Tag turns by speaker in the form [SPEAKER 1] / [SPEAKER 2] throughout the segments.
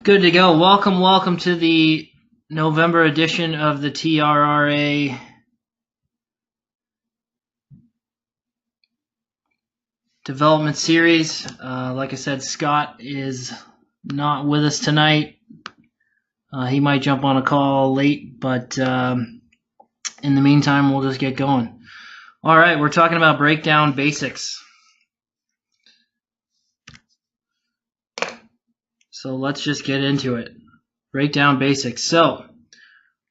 [SPEAKER 1] Good to go. Welcome to the November edition of the TRRA development series. Like I said, Scott is not with us tonight. He might jump on a call late, but in the meantime, we'll just get going. All right, we're talking about breakdown basics. So let's just get into it. Breakdown basics. So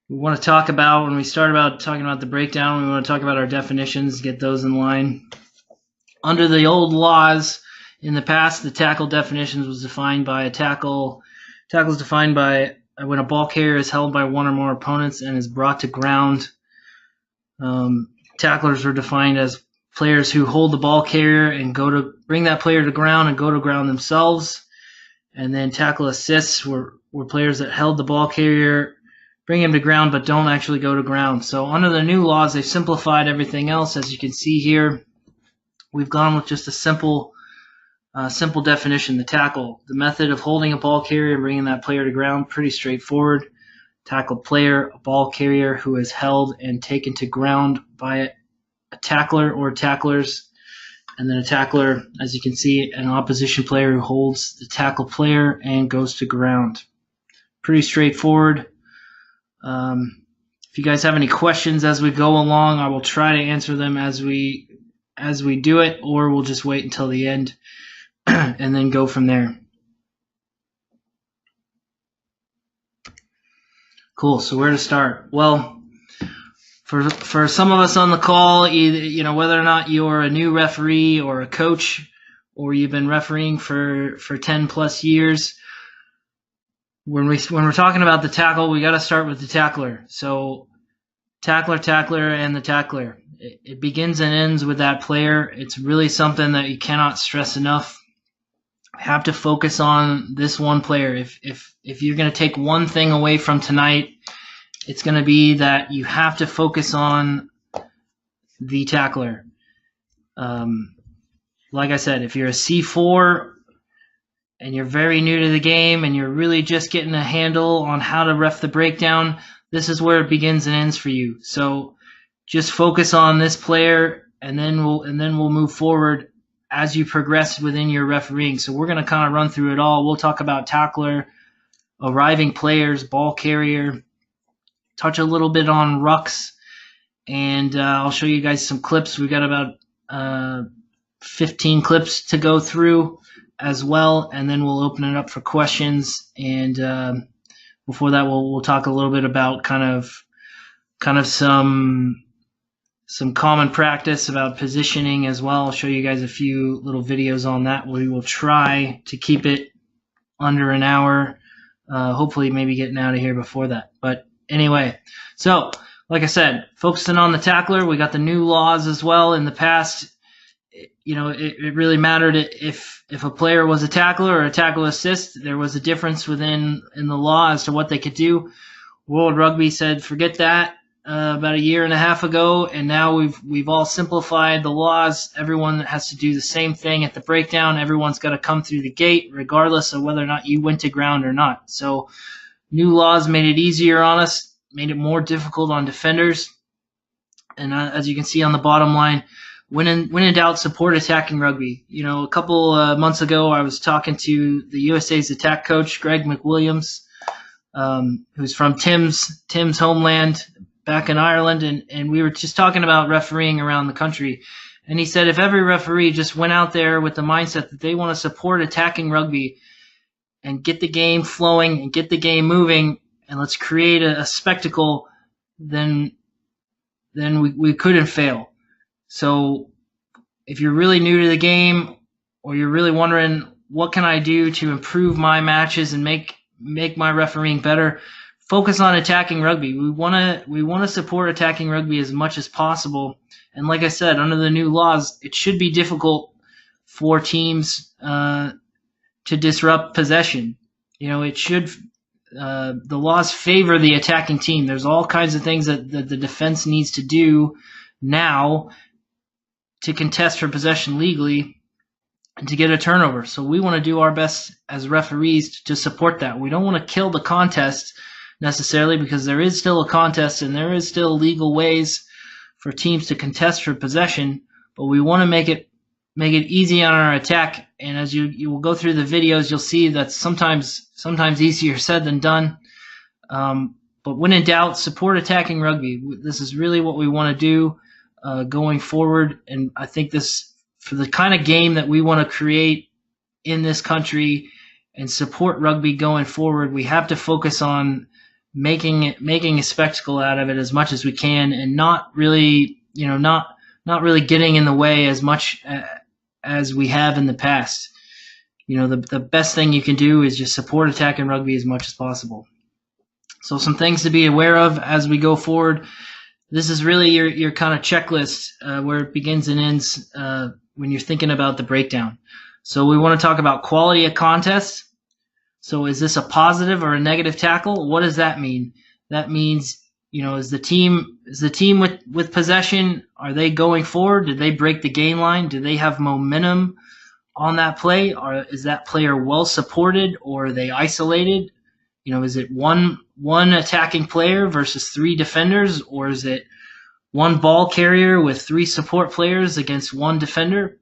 [SPEAKER 1] we want to talk about, when we start about talking about the breakdown, we want to talk about our definitions, get those in line. Under the old laws, in the past, the tackle definitions was defined by a tackle. Tackle is defined by when a ball carrier is held by one or more opponents and is brought to ground. Tacklers were defined as players who hold the ball carrier and bring that player to ground and go to ground themselves. And then tackle assists were players that held the ball carrier, bring him to ground, but don't actually go to ground. So under the new laws, they've simplified everything else. As you can see here, we've gone with just a simple definition. The tackle, the method of holding a ball carrier and bringing that player to ground, pretty straightforward. Tackle player, a ball carrier who is held and taken to ground by a tackler or tacklers. And then a tackler, as you can see, an opposition player who holds the tackle player and goes to ground. Pretty straightforward. If you guys have any questions as we go along, I will try to answer them as we do it, or we'll just wait until the end and then go from there. Cool. So where to start? Well, for some of us on the call, either, whether or not you're a new referee or a coach, or you've been refereeing for 10 plus years, when we're talking about the tackle, we got to start with the tackler. So tackler, and the tackler. It begins and ends with that player. It's really something that you cannot stress enough. You have to focus on this one player. If you're going to take one thing away from tonight, it's going to be that you have to focus on the tackler. Like I said, if you're a C4 and you're very new to the game and you're really just getting a handle on how to ref the breakdown, this is where it begins and ends for you. So just focus on this player, and then we'll move forward as you progress within your refereeing. So we're going to kind of run through it all. We'll talk about tackler, arriving players, ball carrier, touch a little bit on rucks, and I'll show you guys some clips. We've got about 15 clips to go through as well, and then we'll open it up for questions. And before that, we'll talk a little bit about kind of some common practice about positioning as well. I'll show you guys a few little videos on that. We will try to keep it under an hour. Hopefully maybe getting out of here before that. But anyway, so like I said, focusing on the tackler, we got the new laws as well. In the past, it really mattered if a player was a tackler or a tackle assist. There was a difference in the law as to what they could do. World Rugby said forget that about a year and a half ago, and now we've all simplified the laws. Everyone has to do the same thing at the breakdown. Everyone's got to come through the gate regardless of whether or not you went to ground or not. So new laws made it easier on us, made it more difficult on defenders. And as you can see on the bottom line, when in doubt, support attacking rugby. A couple months ago, I was talking to the USA's attack coach, Greg McWilliams, who's from Tim's homeland back in Ireland, and we were just talking about refereeing around the country. And he said if every referee just went out there with the mindset that they want to support attacking rugby and get the game flowing and get the game moving, and let's create a spectacle, then we couldn't fail. So if you're really new to the game, or you're really wondering what can I do to improve my matches and make my refereeing better, focus on attacking rugby. We want to support attacking rugby as much as possible. And like I said, under the new laws, it should be difficult for teams to disrupt possession. It should. The laws favor the attacking team. There's all kinds of things that the defense needs to do now to contest for possession legally, and to get a turnover. So we want to do our best as referees to support that. We don't want to kill the contest necessarily, because there is still a contest and there is still legal ways for teams to contest for possession, but we want to make it easy on our attack. And as you will go through the videos, you'll see that sometimes easier said than done. But when in doubt, support attacking rugby. This is really what we want to do going forward. And I think this, for the kind of game that we want to create in this country and support rugby going forward, we have to focus on making a spectacle out of it as much as we can, and not really getting in the way as much as we have in the past. The best thing you can do is just support attacking rugby as much as possible. So some things to be aware of as we go forward. This is really your kind of checklist where it begins and ends when you're thinking about the breakdown. So we want to talk about quality of contest. So is this a positive or a negative tackle? What does that mean? That means, is the team with possession, are they going forward? Did they break the gain line? Do they have momentum on that play? Or is that player well supported, or are they isolated? Is it one attacking player versus 3 defenders, or is it one ball carrier with 3 support players against 1 defender?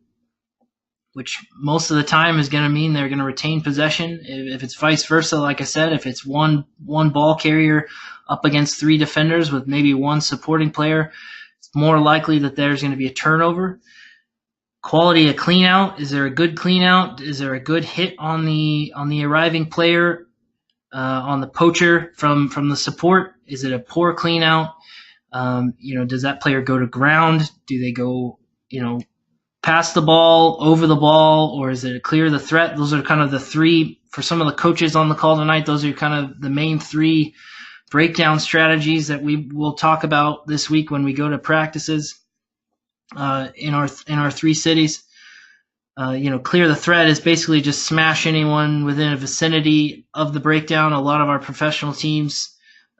[SPEAKER 1] Which most of the time is going to mean they're going to retain possession. If it's vice versa, like I said, if it's one ball carrier up against 3 defenders with maybe 1 supporting player, it's more likely that there's going to be a turnover. Quality of clean out. Is there a good clean out? Is there a good hit on the arriving player, on the poacher from the support? Is it a poor clean out? Does that player go to ground? Do they go, pass the ball, over the ball, or is it clear the threat? Those are kind of the 3, for some of the coaches on the call tonight, those are kind of the main 3 breakdown strategies that we will talk about this week when we go to practices in our 3 cities. Clear the threat is basically just smash anyone within a vicinity of the breakdown. A lot of our professional teams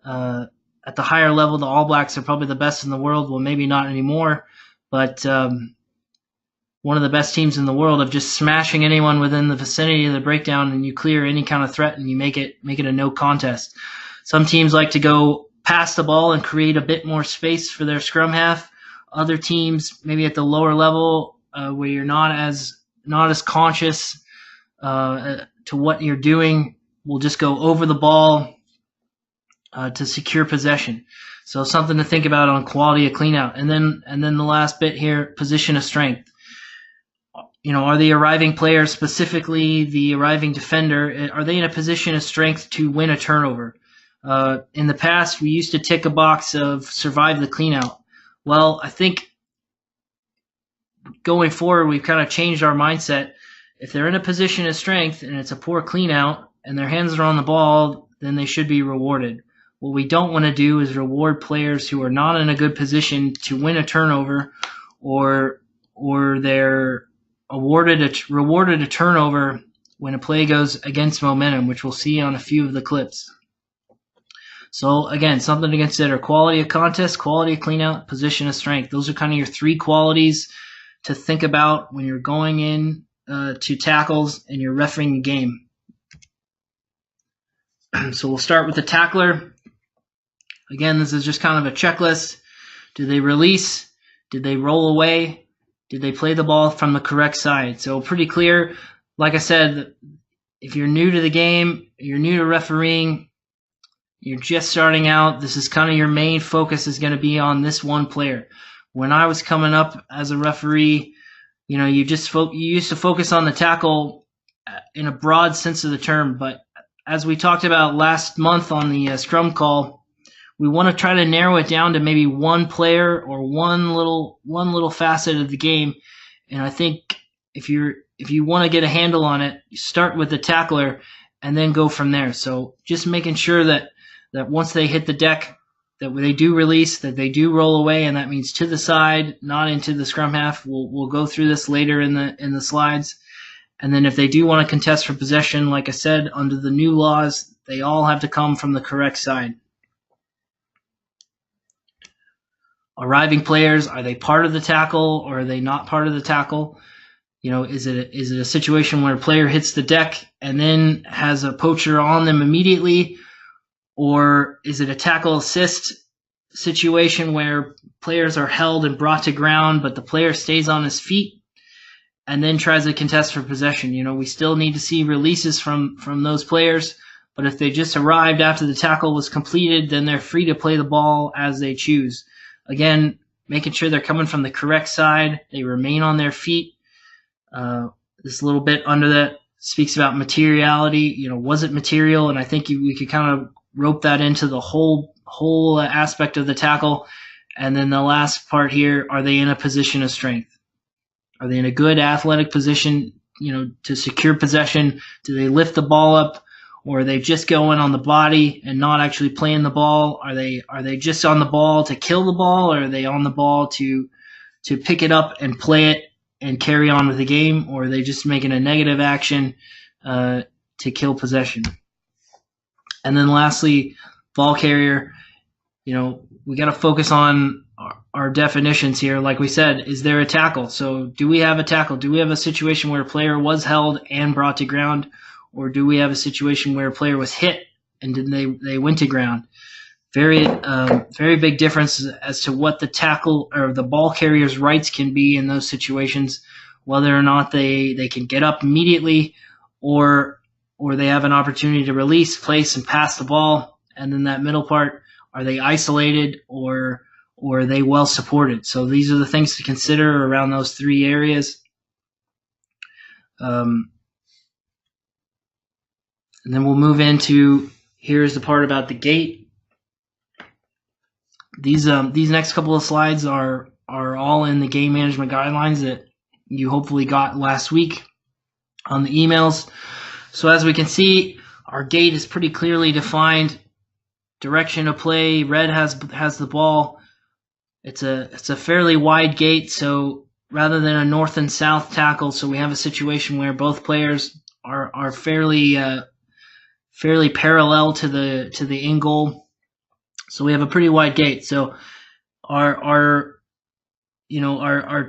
[SPEAKER 1] at the higher level, the All Blacks are probably the best in the world. Well, maybe not anymore, but one of the best teams in the world of just smashing anyone within the vicinity of the breakdown, and you clear any kind of threat and you make it a no contest. Some teams like to go pass the ball and create a bit more space for their scrum half. Other teams, maybe at the lower level, where you're not as conscious to what you're doing, will just go over the ball to secure possession. So something to think about on quality of clean out. And then the last bit here, position of strength. Are the arriving players, specifically the arriving defender, are they in a position of strength to win a turnover? In the past, we used to tick a box of survive the clean out. Well, I think going forward, we've kind of changed our mindset. If they're in a position of strength and it's a poor clean out and their hands are on the ball, then they should be rewarded. What we don't want to do is reward players who are not in a good position to win a turnover, or they're rewarded a turnover when a play goes against momentum, which we'll see on a few of the clips. So again, something to consider: quality of contest, quality of cleanout, position of strength. Those are kind of your 3 qualities to think about when you're going in to tackles and you're refereeing the game. So we'll start with the tackler. Again, this is just kind of a checklist. Do they release? Did they roll away? Did they play the ball from the correct side? So pretty clear. Like I said, if you're new to the game, you're new to refereeing, you're just starting out, this is kind of your main focus is going to be on this one player. When I was coming up as a referee, you used to focus on the tackle in a broad sense of the term. But as we talked about last month on the scrum call, we want to try to narrow it down to maybe one player or one little facet of the game. And I think if you want to get a handle on it, you start with the tackler and then go from there. So just making sure that once they hit the deck, that they do release, that they do roll away, and that means to the side, not into the scrum half. We'll go through this later in the slides. And then if they do want to contest for possession, like I said, under the new laws, they all have to come from the correct side. Arriving players, are they part of the tackle or are they not part of the tackle? Is it a situation where a player hits the deck and then has a poacher on them immediately, or is it a tackle assist situation where players are held and brought to ground, but the player stays on his feet and then tries to contest for possession? We still need to see releases from those players, but if they just arrived after the tackle was completed, then they're free to play the ball as they choose. Again, making sure they're coming from the correct side, they remain on their feet. This little bit under that speaks about materiality. Was it material? And I think we could kind of rope that into the whole aspect of the tackle. And then the last part here, are they in a position of strength? Are they in a good athletic position, to secure possession? Do they lift the ball up, or are they just going on the body and not actually playing the ball? Are they just on the ball to kill the ball, or are they on the ball to pick it up and play it and carry on with the game, or are they just making a negative action to kill possession? And then lastly, ball carrier, we got to focus on our definitions here. Like we said, is there a tackle? So do we have a tackle? Do we have a situation where a player was held and brought to ground, or do we have a situation where a player was hit and then they went to ground? Very big difference as to what the tackle or the ball carrier's rights can be in those situations, whether or not they can get up immediately, or they have an opportunity to release, place, and pass the ball. And then that middle part, are they isolated or are they well supported? So these are the things to consider around those three areas. And then we'll move into, here's the part about the gate. These next couple of slides are all in the game management guidelines that you hopefully got last week on the emails. So as we can see, our gate is pretty clearly defined. Direction of play, red has the ball. It's a fairly wide gate, so rather than a north and south tackle, so we have a situation where both players are fairly parallel to the in goal. So we have a pretty wide gate. So our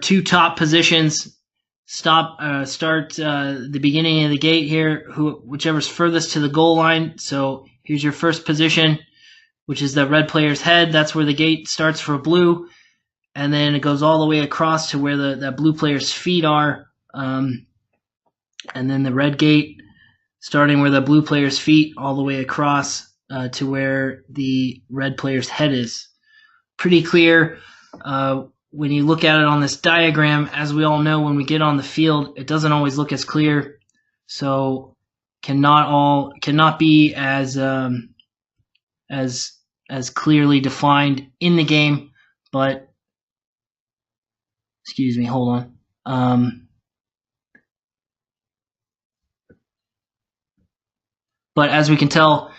[SPEAKER 1] two top positions start the beginning of the gate here, whichever's furthest to the goal line. So here's your first position, which is the red player's head. That's where the gate starts for blue, and then it goes all the way across to where the blue player's feet are, and then the red gate starting where the blue player's feet all the way across to where the red player's head is. Pretty clear. When you look at it on this diagram, as we all know, when we get on the field, it doesn't always look as clear, so cannot be as clearly defined in the game. But excuse me, hold on. But as we can tell,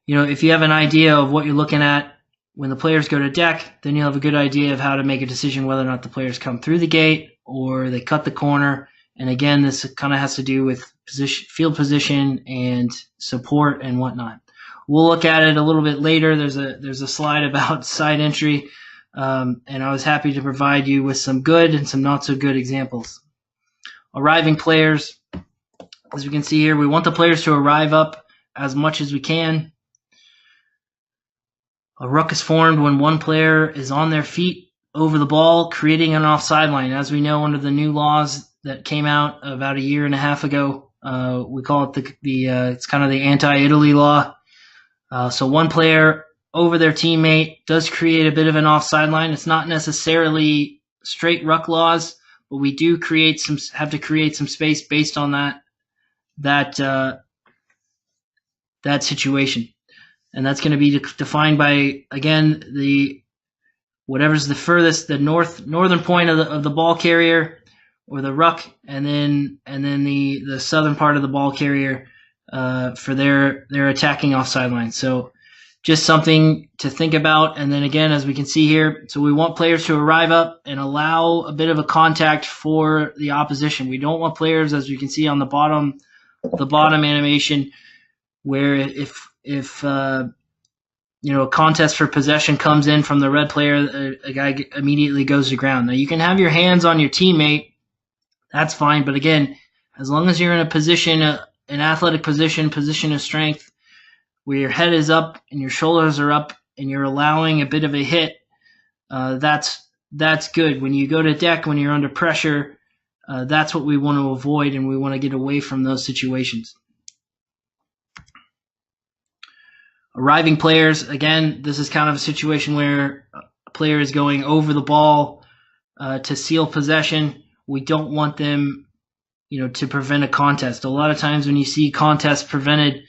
[SPEAKER 1] if you have an idea of what you're looking at when the players go to deck, then you'll have a good idea of how to make a decision whether or not the players come through the gate or they cut the corner. And again, this kind of has to do with field position and support and whatnot. We'll look at it a little bit later. There's a slide about side entry, and I was happy to provide you with some good and some not so good examples. Arriving players, as we can see here, we want the players to arrive up as much as we can. A ruck is formed when one player is on their feet over the ball, creating an offside line. As we know, under the new laws that came out about a year and a half ago, we call it it's kind of the anti-Italy law. So one player over their teammate does create a bit of an offside line. It's not necessarily straight ruck laws, but we do have to create some space based on that situation. And that's going to be defined by, again, whatever's the furthest, the northern point of the ball carrier or the ruck, and then the southern part of the ball carrier for their attacking offside line. So just something to think about. And then again, as we can see here, so we want players to arrive up and allow a bit of a contact for the opposition. We don't want players, as you can see on the bottom animation, where if a contest for possession comes in from the red player, a guy immediately goes to ground. Now you can have your hands on your teammate. that's fine. But again, as long as you're in a position, an athletic position of strength, where your head is up and your shoulders are up and you're allowing a bit of a hit, that's good. When you go to deck, when you're under pressure, that's what we want to avoid, and we want to get away from those situations. Arriving players, again, this is kind of a situation where a player is going over the ball to seal possession. We don't want them, to prevent a contest. A lot of times when you see contests prevented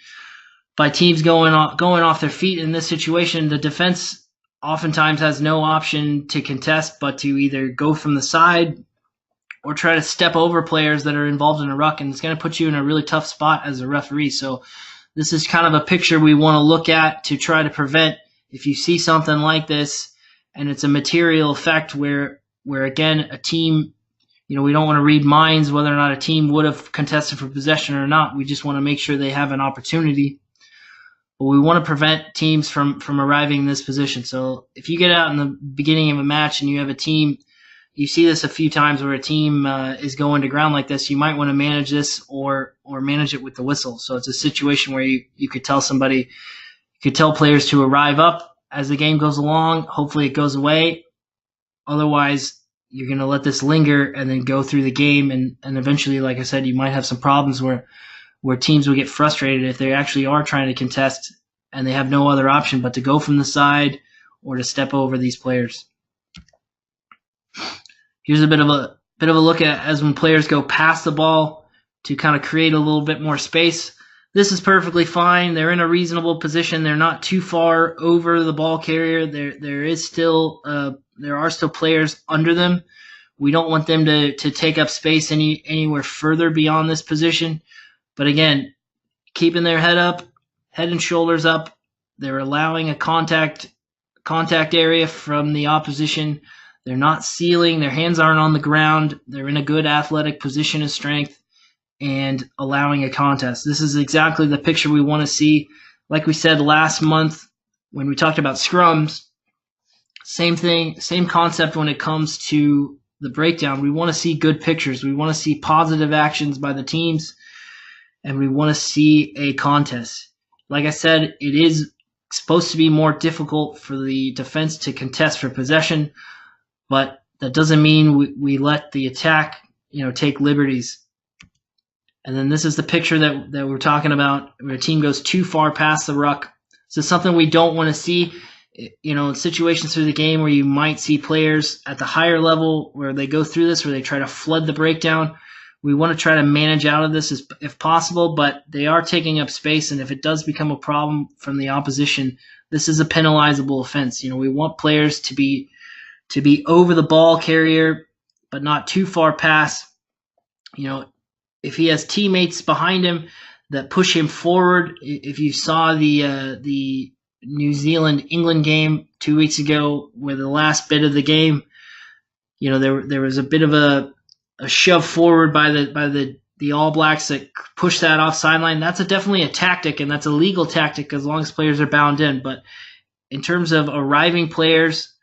[SPEAKER 1] by teams going off their feet in this situation, the defense oftentimes has no option to contest but to either go from the side or try to step over players that are involved in a ruck, and it's going to put you in a really tough spot as a referee. So this is kind of a picture we want to look at to try to prevent, if you see something like this and it's a material effect where again, a team, we don't want to read minds whether or not a team would have contested for possession or not. We just want to make sure they have an opportunity. But we want to prevent teams from arriving in this position. So if you get out in the beginning of a match and you have a team, you see this a few times where a team is going to ground like this, you might want to manage this or manage it with the whistle. So it's a situation where you could tell somebody, you could tell players to arrive up as the game goes along. Hopefully it goes away. Otherwise, you're going to let this linger and then go through the game. And eventually, like I said, you might have some problems where teams will get frustrated if they actually are trying to contest and they have no other option but to go from the side or to step over these players. Here's a bit of a look at as when players go past the ball to kind of create a little bit more space. This is perfectly fine. They're in a reasonable position. They're not too far over the ball carrier. There are still players under them. We don't want them to take up space anywhere further beyond this position. But again, keeping their head up, head and shoulders up. They're allowing a contact area from the opposition. They're not sealing. Their hands aren't on the ground. They're in a good athletic position of strength and allowing a contest. This is exactly the picture we want to see. Like we said last month when we talked about scrums, same thing, same concept when it comes to the breakdown. We want to see good pictures. We want to see positive actions by the teams, and we want to see a contest. Like I said, it is supposed to be more difficult for the defense to contest for possession, but that doesn't mean we let the attack, take liberties. And then this is the picture that we're talking about, where a team goes too far past the ruck. So something we don't want to see, in situations through the game where you might see players at the higher level where they go through this, where they try to flood the breakdown. We want to try to manage out of this if possible, but they are taking up space, and if it does become a problem from the opposition, this is a penalizable offense. We want players to be over the ball carrier, but not too far past. If he has teammates behind him that push him forward, if you saw the New Zealand-England game 2 weeks ago, where the last bit of the game, there was a bit of a shove forward by the All Blacks that pushed that off sideline. That's definitely a tactic, and that's a legal tactic as long as players are bound in. But in terms of arriving players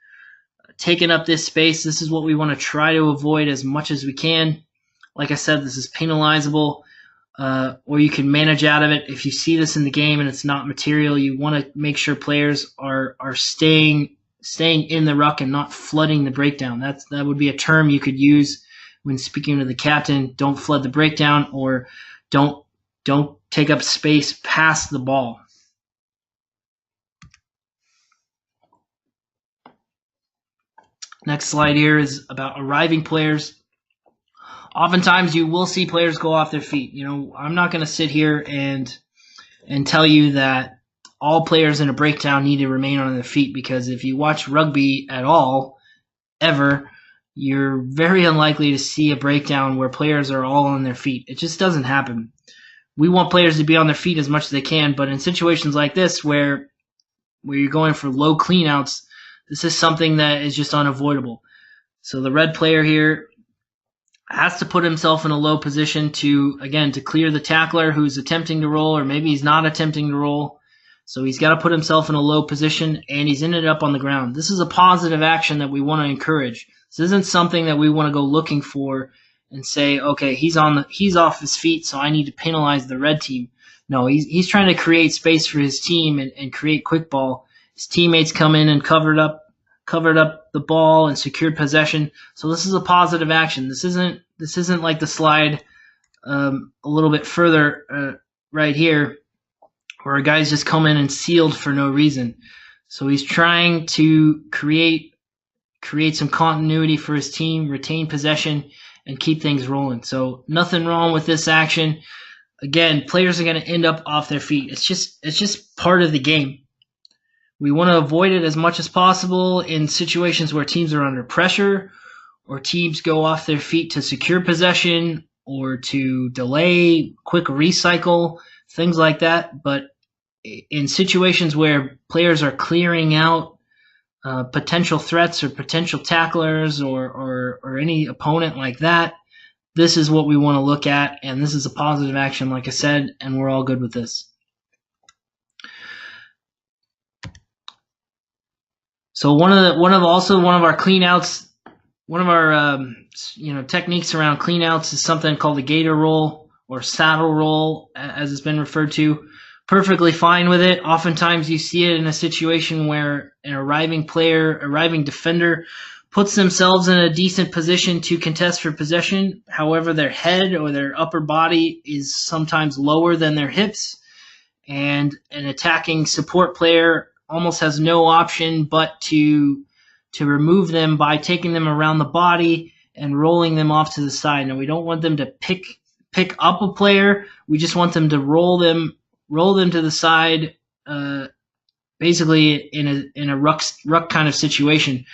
[SPEAKER 1] taking up this space, this is what we want to try to avoid as much as we can. Like I said, this is penalizable, or you can manage out of it. If you see this in the game and it's not material, you want to make sure players are staying in the ruck and not flooding the breakdown. That would be a term you could use when speaking to the captain. Don't flood the breakdown, or don't take up space past the ball. Next slide here is about arriving players. Oftentimes you will see players go off their feet. I'm not going to sit here and tell you that all players in a breakdown need to remain on their feet, because if you watch rugby at all, ever, you're very unlikely to see a breakdown where players are all on their feet. It just doesn't happen. We want players to be on their feet as much as they can, but in situations like this where you're going for low cleanouts, this is something that is just unavoidable. So the red player here has to put himself in a low position to clear the tackler who's attempting to roll, or maybe he's not attempting to roll. So he's got to put himself in a low position, and he's ended up on the ground. This is a positive action that we want to encourage. This isn't something that we want to go looking for and say, okay, he's off his feet, so I need to penalize the red team. No, he's trying to create space for his team and create quick ball. His teammates come in and covered up the ball and secured possession. So this is a positive action. This isn't like the slide a little bit further right here, where a guy's just come in and sealed for no reason. So he's trying to create some continuity for his team, retain possession, and keep things rolling. So nothing wrong with this action. Again, players are going to end up off their feet. It's just part of the game. We want to avoid it as much as possible in situations where teams are under pressure or teams go off their feet to secure possession or to delay, quick recycle, things like that. But in situations where players are clearing out potential threats or potential tacklers or any opponent like that, this is what we want to look at, and this is a positive action, like I said, and we're all good with this. So one of our cleanouts, one of our techniques around cleanouts is something called the gator roll or saddle roll, as it's been referred to. Perfectly fine with it. Oftentimes you see it in a situation where an arriving defender puts themselves in a decent position to contest for possession. However, their head or their upper body is sometimes lower than their hips, and an attacking support player almost has no option but to remove them by taking them around the body and rolling them off to the side. Now, we don't want them to pick up a player. We just want them to roll them to the side, basically in a ruck kind of situation.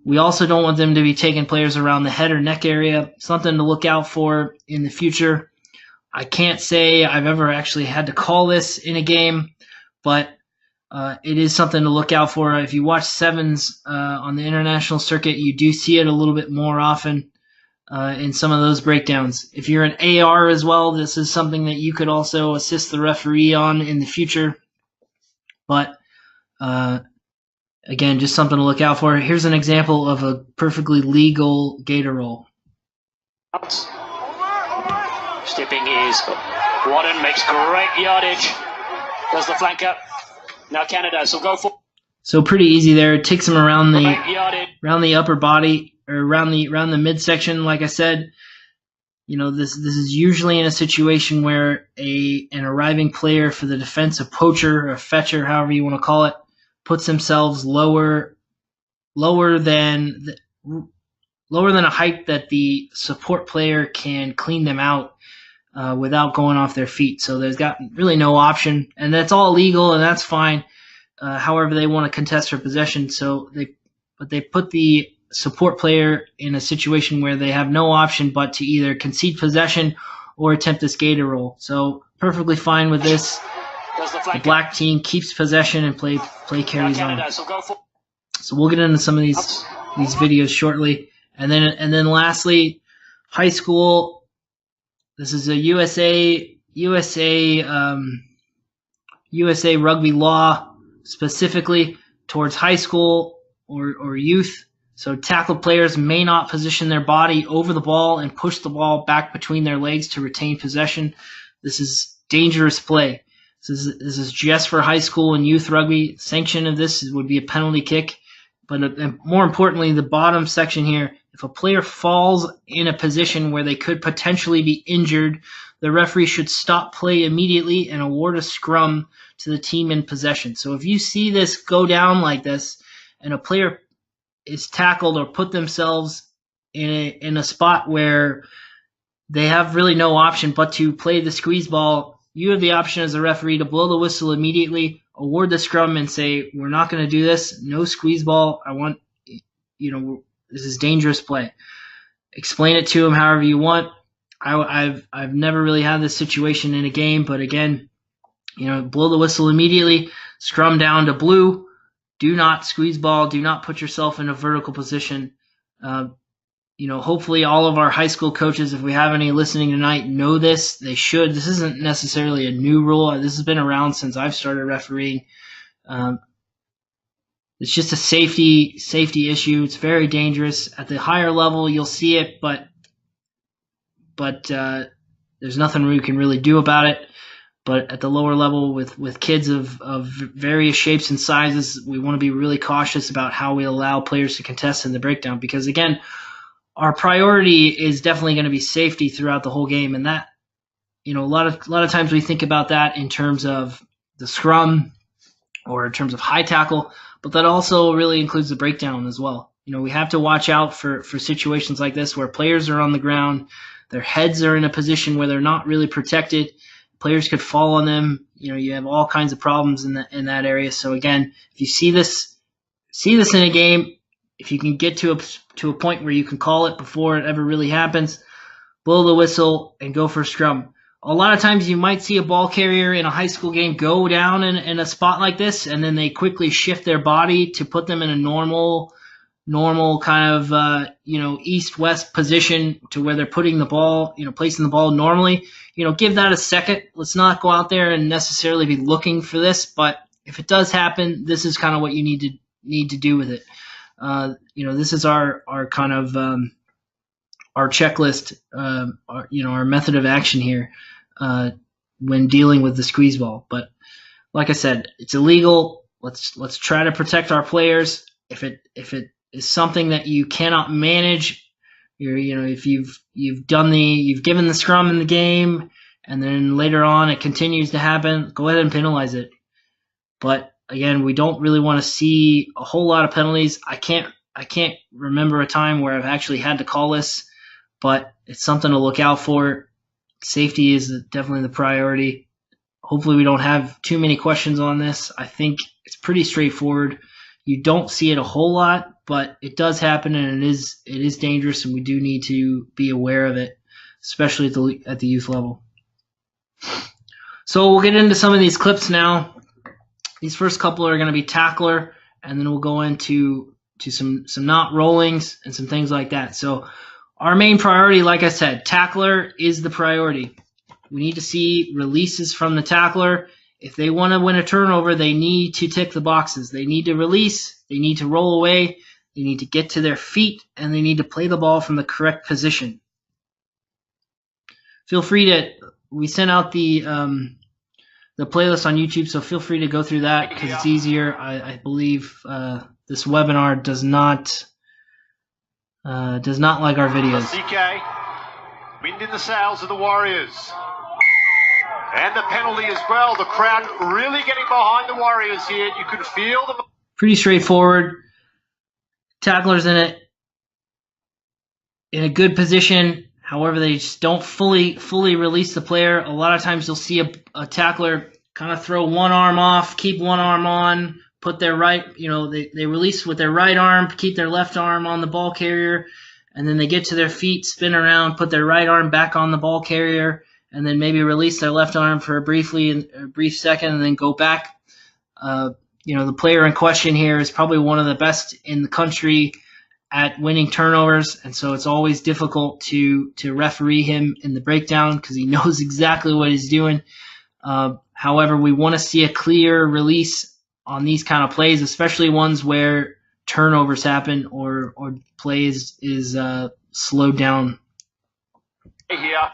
[SPEAKER 1] We also don't want them to be taking players around the head or neck area. Something to look out for in the future. I can't say I've ever actually had to call this in a game, but it is something to look out for. If you watch sevens on the international circuit, you do see it a little bit more often in some of those breakdowns. If you're an AR as well, this is something that you could also assist the referee on in the future. But again, just something to look out for. Here's an example of a perfectly legal gator roll.
[SPEAKER 2] Stipping is Wadden, makes great yardage. Does the flanker. Now Canada, so go for.
[SPEAKER 1] So pretty easy there. It takes him around the upper body or around the midsection. Like I said, this is usually in a situation where an arriving player for the defense, a poacher or a fetcher, however you want to call it, puts themselves lower than a height that the support player can clean them out without going off their feet. So there's got really no option, and that's all legal, and that's fine. However, they want to contest for possession, so they put the support player in a situation where they have no option but to either concede possession or attempt this gator roll. So perfectly fine with this. The black team keeps possession and play carries on. So we'll get into some of these videos shortly, and then lastly, high school. This is a USA rugby law specifically towards high school or youth. So tackle players may not position their body over the ball and push the ball back between their legs to retain possession. This is dangerous play. This is just for high school and youth rugby. Sanction of this would be a penalty kick. But more importantly, the bottom section here, if a player falls in a position where they could potentially be injured, the referee should stop play immediately and award a scrum to the team in possession. So if you see this go down like this and a player is tackled or put themselves in a spot where they have really no option but to play the squeeze ball, you have the option as a referee to blow the whistle immediately, award the scrum, and say, we're not going to do this. No squeeze ball. This is dangerous play. Explain it to them however you want. I've never really had this situation in a game, but again, blow the whistle immediately, scrum down to blue. Do not squeeze ball. Do not put yourself in a vertical position. Hopefully all of our high school coaches, if we have any listening tonight, know this. They should. This isn't necessarily a new rule. This has been around since I've started refereeing. It's just a safety issue. It's very dangerous. At the higher level, you'll see it, but but there's nothing we can really do about it. But at the lower level with kids of various shapes and sizes, we want to be really cautious about how we allow players to contest in the breakdown, because again, our priority is definitely going to be safety throughout the whole game. And that, a lot of times we think about that in terms of the scrum or in terms of high tackle, but that also really includes the breakdown as well. We have to watch out for situations like this where players are on the ground, their heads are in a position where they're not really protected. Players could fall on them. You have all kinds of problems in that area. So again, if you see this in a game, if you can get to a point where you can call it before it ever really happens, blow the whistle and go for a scrum. A lot of times you might see a ball carrier in a high school game go down in a spot like this, and then they quickly shift their body to put them in a normal kind of east-west position to where they're putting the ball, placing the ball normally. Give that a second. Let's not go out there and necessarily be looking for this, but if it does happen, this is kind of what you need to do with it. This is our kind of our checklist, our method of action here when dealing with the squeeze ball. But like I said, it's illegal. Let's try to protect our players. If it is something that you cannot manage, if you've given the scrum in the game, and then later on it continues to happen, go ahead and penalize it. But again, we don't really want to see a whole lot of penalties. I can't remember a time where I've actually had to call this, but it's something to look out for. Safety is definitely the priority. Hopefully we don't have too many questions on this. I think it's pretty straightforward. You don't see it a whole lot, but it does happen, and it is dangerous, and we do need to be aware of it, especially at the youth level. So we'll get into some of these clips now. These first couple are going to be tackler, and then we'll go into some not rollings and some things like that. So our main priority, like I said, tackler is the priority. We need to see releases from the tackler. If they want to win a turnover, they need to tick the boxes. They need to release, they need to roll away, they need to get to their feet, and they need to play the ball from the correct position. Feel free to, we sent out the playlist on YouTube, so feel free to go through that because it's easier. I believe this webinar does not like our videos.
[SPEAKER 3] CK, wind in the sails of the Warriors. And the penalty as well. The crowd really getting behind the Warriors here. You could feel them.
[SPEAKER 1] Pretty straightforward. Tackler's in a good position. However, they just don't fully release the player. A lot of times you'll see a tackler kind of throw one arm off, keep one arm on, put their right, they release with their right arm, keep their left arm on the ball carrier, and then they get to their feet, spin around, put their right arm back on the ball carrier, and then maybe release their left arm for a brief second, and then go back. The player in question here is probably one of the best in the country at winning turnovers, and so it's always difficult to referee him in the breakdown because he knows exactly what he's doing. However, we want to see a clear release on these kind of plays, especially ones where turnovers happen or play is slowed down.
[SPEAKER 3] Here.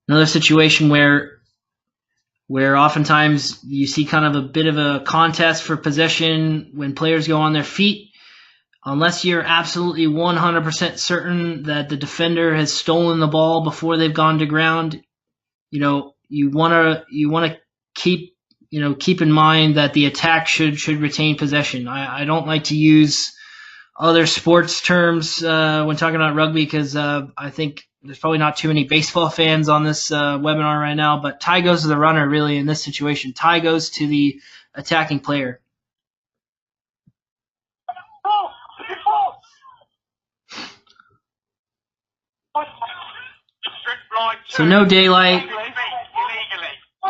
[SPEAKER 1] Another situation where oftentimes you see kind of a bit of a contest for possession when players go on their feet. Unless you're absolutely 100% certain that the defender has stolen the ball before they've gone to ground, you want to keep in mind that the attack should retain possession. I don't like to use other sports terms when talking about rugby because I think there's probably not too many baseball fans on this webinar right now, but tie goes to the runner really in this situation. Tie goes to the attacking player. So no daylight,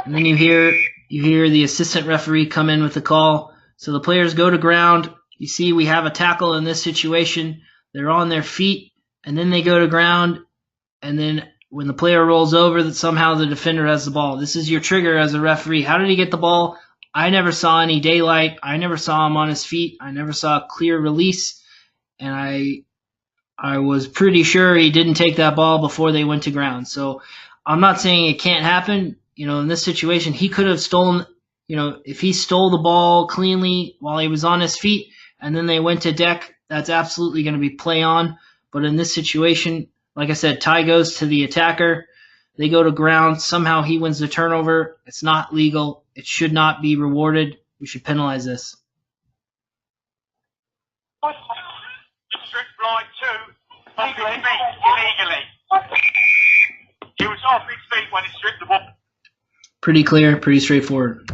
[SPEAKER 1] and then you hear the assistant referee come in with the call. So the players go to ground. You see we have a tackle in this situation. They're on their feet, and then they go to ground, and then when the player rolls over, that somehow the defender has the ball. This is your trigger as a referee. How did he get the ball? I never saw any daylight. I never saw him on his feet. I never saw a clear release, and I I was pretty sure he didn't take that ball before they went to ground. So I'm not saying it can't happen. In this situation, he could have stolen, if he stole the ball cleanly while he was on his feet and then they went to deck, that's absolutely going to be play on. But in this situation, like I said, tie goes to the attacker. They go to ground. Somehow he wins the turnover. It's not legal. It should not be rewarded. We should penalize this.
[SPEAKER 4] Strip line 2, off his feet illegally. He was off his feet when he stripped the ball.
[SPEAKER 1] Pretty clear, pretty straightforward.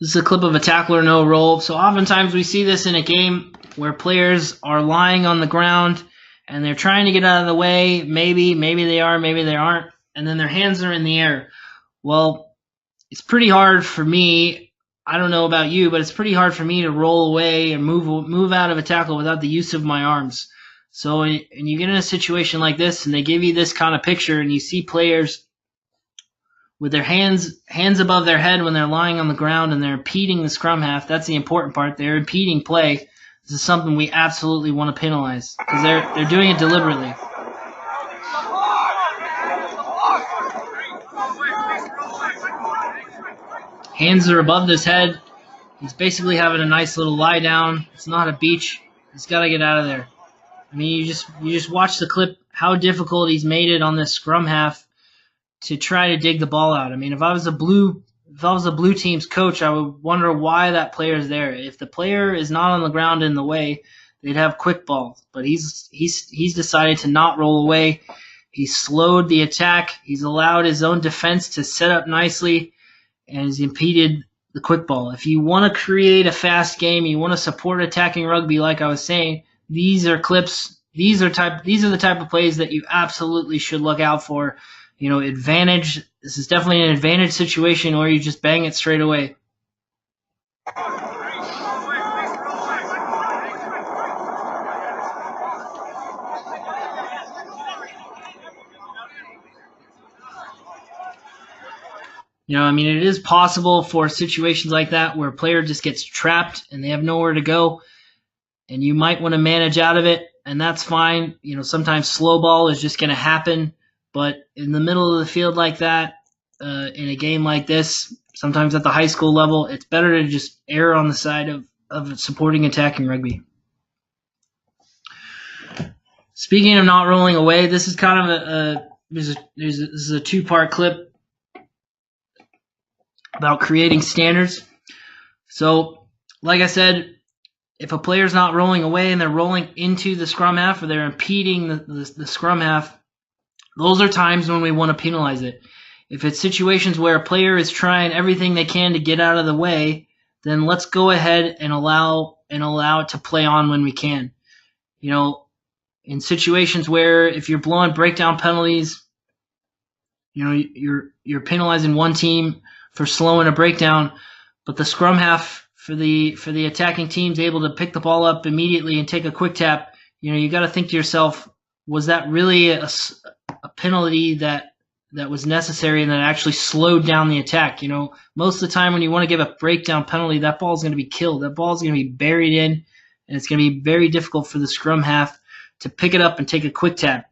[SPEAKER 1] This is a clip of a tackle or no roll. So oftentimes we see this in a game where players are lying on the ground and they're trying to get out of the way. Maybe they are, maybe they aren't. And then their hands are in the air. Well, it's pretty hard for me. I don't know about you, but it's pretty hard for me to roll away and move out of a tackle without the use of my arms. So, and you get in a situation like this and they give you this kind of picture and you see players with their hands above their head when they're lying on the ground and they're impeding the scrum half. That's the important part. They're impeding play. This is something we absolutely want to penalize because they're doing it deliberately. Hands are above his head. He's basically having a nice little lie down. It's not a beach. He's got to get out of there. I mean, you just watch the clip, how difficult he's made it on this scrum half to try to dig the ball out. I mean, if I was a blue team's coach, I would wonder why that player is there. If the player is not on the ground in the way, they'd have quick balls. But he's decided to not roll away. He's slowed the attack. He's allowed his own defense to set up nicely, and he's impeded the quick ball. If you want to create a fast game, you want to support attacking rugby, like I was saying, these are clips. These are the type of plays that you absolutely should look out for. Advantage. This is definitely an advantage situation, or you just bang it straight away. I mean, it is possible for situations like that where a player just gets trapped and they have nowhere to go, and you might want to manage out of it, and that's fine. Sometimes slow ball is just going to happen, but in the middle of the field like that, in a game like this, sometimes at the high school level, it's better to just err on the side of supporting attacking rugby. Speaking of not rolling away, this is kind of this is a two-part clip about creating standards. So, like I said, if a player's not rolling away and they're rolling into the scrum half or they're impeding the scrum half, those are times when we want to penalize it. If it's situations where a player is trying everything they can to get out of the way, then let's go ahead and allow it to play on when we can. In situations where if you're blowing breakdown penalties, you're penalizing one team for slowing a breakdown, but the scrum half for the attacking team's able to pick the ball up immediately and take a quick tap. You got to think to yourself, was that really a penalty that was necessary and that actually slowed down the attack? Most of the time when you want to give a breakdown penalty, that ball is going to be killed. That ball is going to be buried in, and it's going to be very difficult for the scrum half to pick it up and take a quick tap.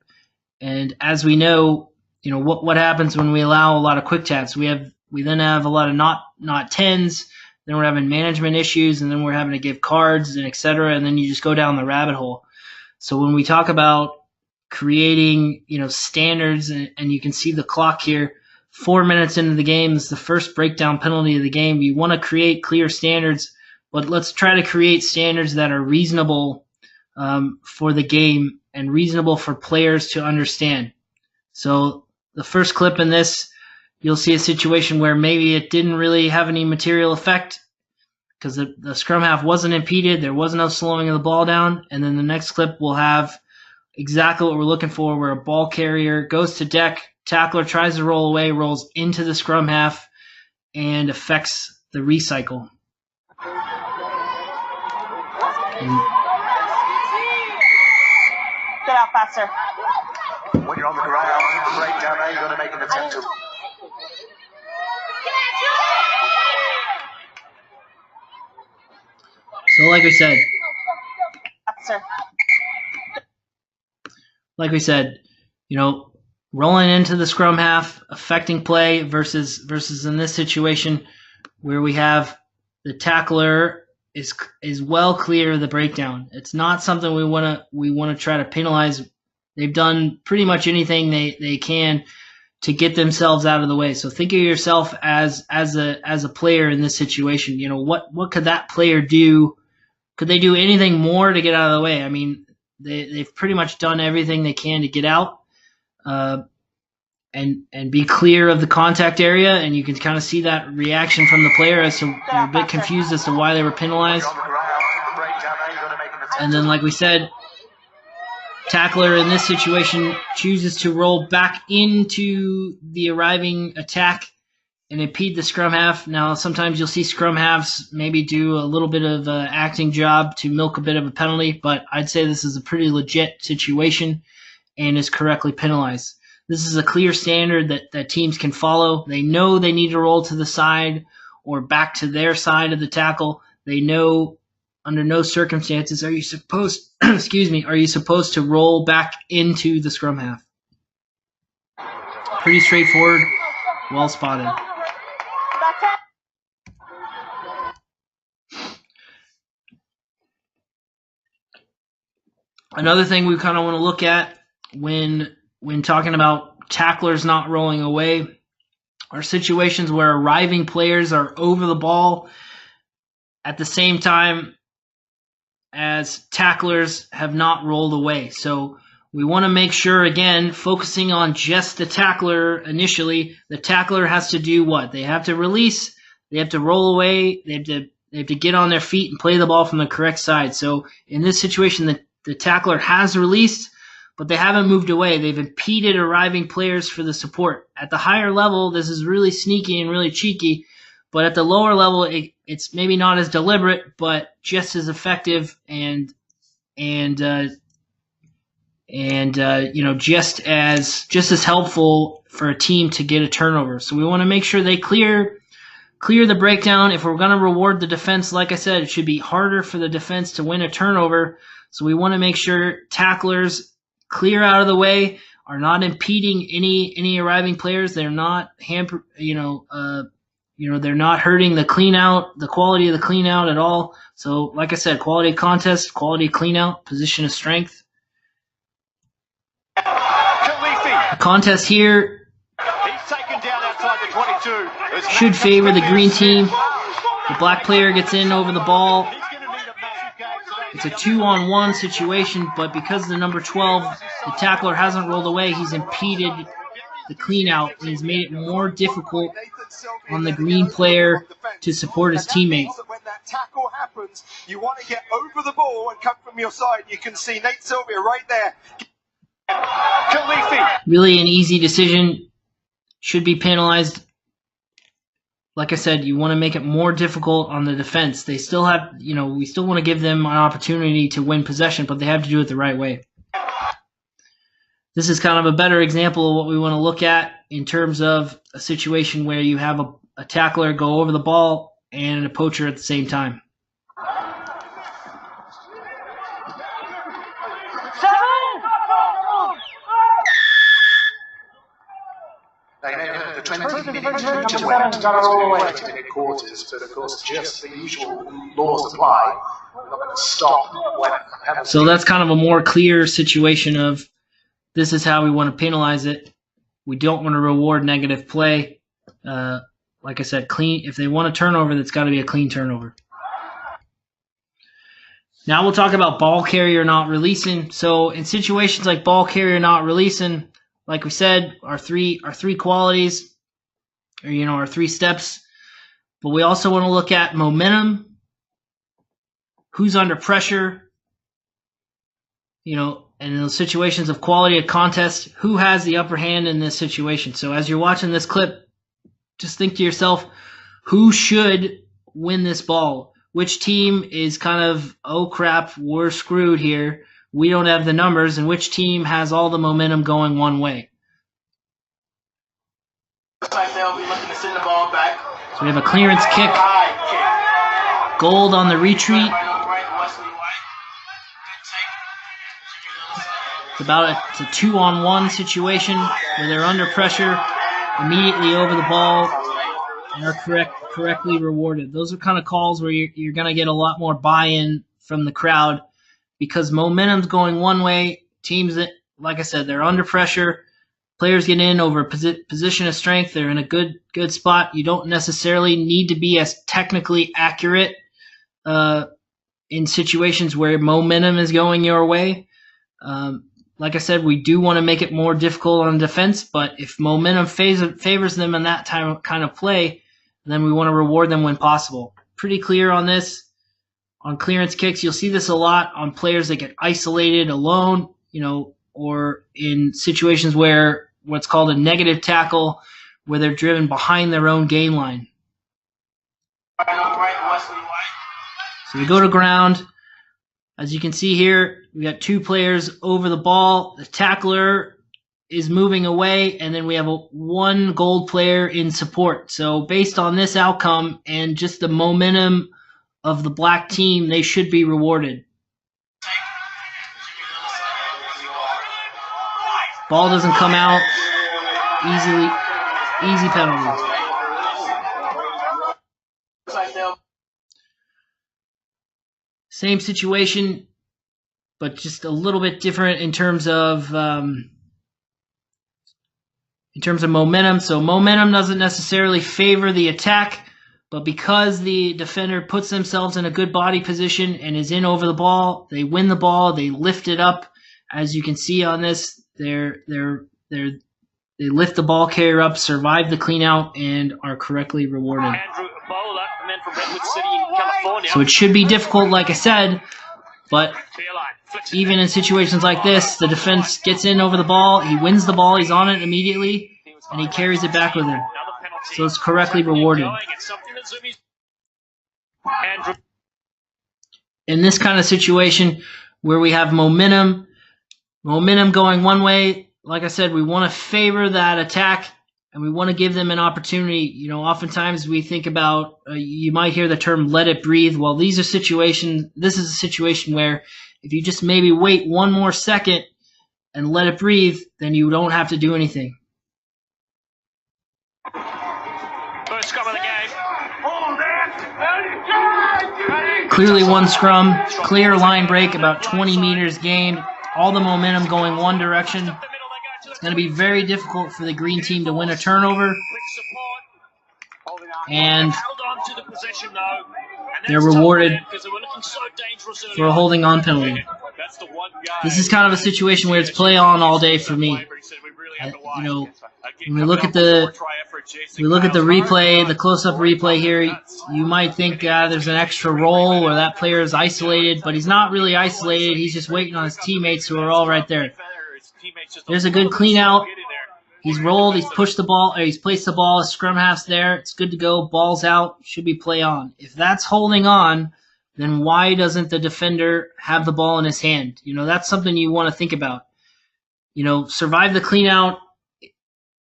[SPEAKER 1] And as we know, what happens when we allow a lot of quick taps? We then have a lot of not tens. Then we're having management issues, and then we're having to give cards and etc. And then you just go down the rabbit hole. So when we talk about creating, standards, and you can see the clock here, 4 minutes into the game is the first breakdown penalty of the game. We want to create clear standards, but let's try to create standards that are reasonable for the game and reasonable for players to understand. So the first clip in this, you'll see a situation where maybe it didn't really have any material effect because the scrum half wasn't impeded. There was no slowing of the ball down. And then the next clip will have exactly what we're looking for, where a ball carrier goes to deck, tackler tries to roll away, rolls into the scrum half, and affects the recycle.
[SPEAKER 5] Get out faster.
[SPEAKER 4] When you're on the ground, break down, now you're going to make an attempt to...
[SPEAKER 1] So like I said,
[SPEAKER 5] Sir.
[SPEAKER 1] Like we said, rolling into the scrum half, affecting play versus in this situation where we have the tackler is well clear of the breakdown. It's not something we want to try to penalize. They've done pretty much anything they can to get themselves out of the way. So think of yourself as a player in this situation. What could that player do? Could they do anything more to get out of the way? I mean, they've pretty much done everything they can to get out and be clear of the contact area, and you can kind of see that reaction from the player as to they're a bit confused as to why they were penalized. And then, like we said, tackler in this situation chooses to roll back into the arriving attack and impede the scrum half. Now, sometimes you'll see scrum halves maybe do a little bit of an acting job to milk a bit of a penalty, but I'd say this is a pretty legit situation and is correctly penalized. This is a clear standard that teams can follow. They know they need to roll to the side or back to their side of the tackle. They know under no circumstances are you supposed to roll back into the scrum half. Pretty straightforward, well spotted. Another thing we kind of want to look at when talking about tacklers not rolling away are situations where arriving players are over the ball at the same time as tacklers have not rolled away. So we want to make sure, again, focusing on just the tackler initially, the tackler has to do what? They have to release, they have to roll away, they have to get on their feet and play the ball from the correct side. So in this situation, the tackler has released, but they haven't moved away. They've impeded arriving players for the support. At the higher level, this is really sneaky and really cheeky, but at the lower level, it's maybe not as deliberate, but just as effective and just as helpful for a team to get a turnover. So we want to make sure they clear the breakdown. If we're going to reward the defense, like I said, it should be harder for the defense to win a turnover. So we want to make sure tacklers clear out of the way, are not impeding any arriving players. They're not they're not hurting the clean out, the quality of the clean out at all. So like I said, quality of contest, quality of clean out, position of strength. The contest here should favor the green team. The black player gets in over the ball. It's a 2-on-1 situation, but because the number 12, the tackler hasn't rolled away, he's impeded the clean out, and he's made it more difficult on the green player to support his teammates.
[SPEAKER 6] When that tackle happens, you want to get over the ball and come from your side. You can see Nate Sylvia right there. Khalifi.
[SPEAKER 1] Really an easy decision, should be penalized. Like I said, you want to make it more difficult on the defense. They still have, we still want to give them an opportunity to win possession, but they have to do it the right way. This is kind of a better example of what we want to look at in terms of a situation where you have a tackler go over the ball and a poacher at the same time.
[SPEAKER 7] The 20-minute quarters, but of course just the usual laws apply. We're not going to stop when penalty.
[SPEAKER 1] So that's kind of a more clear situation of this is how we want to penalize it. We don't want to reward negative play. Like I said, clean. If they want a turnover, that's got to be a clean turnover. Now we'll talk about ball carrier not releasing. So in situations like ball carrier not releasing, like we said, our three qualities, or our 3 steps. But we also want to look at momentum, who's under pressure, and in those situations of quality of contest, who has the upper hand in this situation. So as you're watching this clip, just think to yourself, who should win this ball? Which team is kind of, oh crap, we're screwed here. We don't have the numbers, and which team has all the momentum going one way. So we have a clearance kick. Gold on the retreat. It's a 2-on-1 situation where they're under pressure, immediately over the ball, and are correctly rewarded. Those are kind of calls where you're going to get a lot more buy-in from the crowd because momentum's going one way. Teams that, like I said, they're under pressure. Players get in over a position of strength. They're in a good spot. You don't necessarily need to be as technically accurate in situations where momentum is going your way. Like I said, we do want to make it more difficult on defense, but if momentum favors them in that kind of play, then we want to reward them when possible. Pretty clear on this. On clearance kicks, you'll see this a lot on players that get isolated alone, or in situations where what's called a negative tackle, where they're driven behind their own gain line. So we go to ground. As you can see here, we got two players over the ball. The tackler is moving away, and then we have one gold player in support. So based on this outcome and just the momentum of the black team, they should be rewarded. Ball doesn't come out easily. Easy penalty. Same situation, but just a little bit different in terms of momentum. So momentum doesn't necessarily favor the attack, but because the defender puts themselves in a good body position and is in over the ball, they win the ball, they lift it up. As you can see on this, they lift the ball carrier up, survive the clean out, and are correctly rewarded. So it should be difficult, like I said, but even in situations like this, the defense gets in over the ball, he wins the ball, he's on it immediately, and he carries it back with him. So it's correctly rewarded. In this kind of situation where we have momentum going one way, like I said, we want to favor that attack and we want to give them an opportunity. Oftentimes we think about, you might hear the term let it breathe. Well, this is a situation where if you just maybe wait one more second and let it breathe, then you don't have to do anything.
[SPEAKER 2] First scrum of the game.
[SPEAKER 1] Clearly one scrum, clear line break, about 20 meters gained, all the momentum going one direction. It's going to be very difficult for the green team to win a turnover. And they're rewarded for a holding on penalty. This is kind of a situation where it's play on all day for me. When we look at the replay, the close-up replay here, you might think there's an extra roll where that player is isolated, but he's not really isolated. He's just waiting on his teammates who are all right there. There's a good clean out. He's rolled. He's pushed the ball. He's placed the ball. His scrum half's there. It's good to go. Ball's out. Should be play on. If that's holding on, then why doesn't the defender have the ball in his hand? That's something you want to think about. Survive the clean out.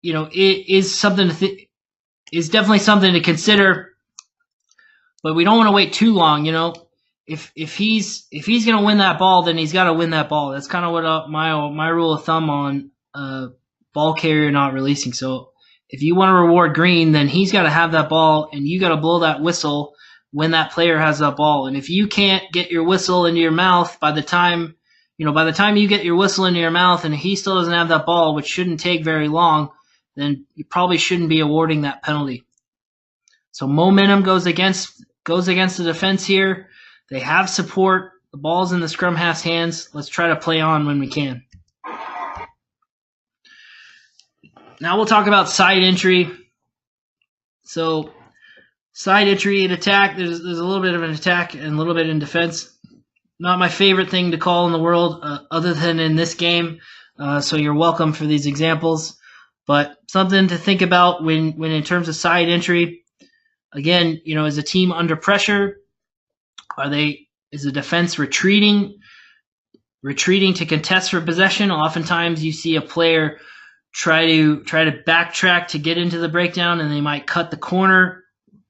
[SPEAKER 1] It is something is definitely something to consider, but we don't want to wait too long. If he's going to win that ball, then he's got to win that ball. That's kind of what my rule of thumb on ball carrier not releasing. So if you want to reward green, then he's got to have that ball, and you got to blow that whistle when that player has that ball. And if you can't get your whistle into your mouth by the time you get your whistle into your mouth, and he still doesn't have that ball, which shouldn't take very long, then you probably shouldn't be awarding that penalty. So momentum goes against the defense here. They have support. The ball's in the scrum half's hands. Let's try to play on when we can. Now we'll talk about side entry. So side entry and attack, there's a little bit of an attack and a little bit in defense. Not my favorite thing to call in the world other than in this game. So you're welcome for these examples. But something to think about when in terms of side entry. Again, is a team under pressure? Is the defense retreating to contest for possession? Oftentimes you see a player try to backtrack to get into the breakdown, and they might cut the corner.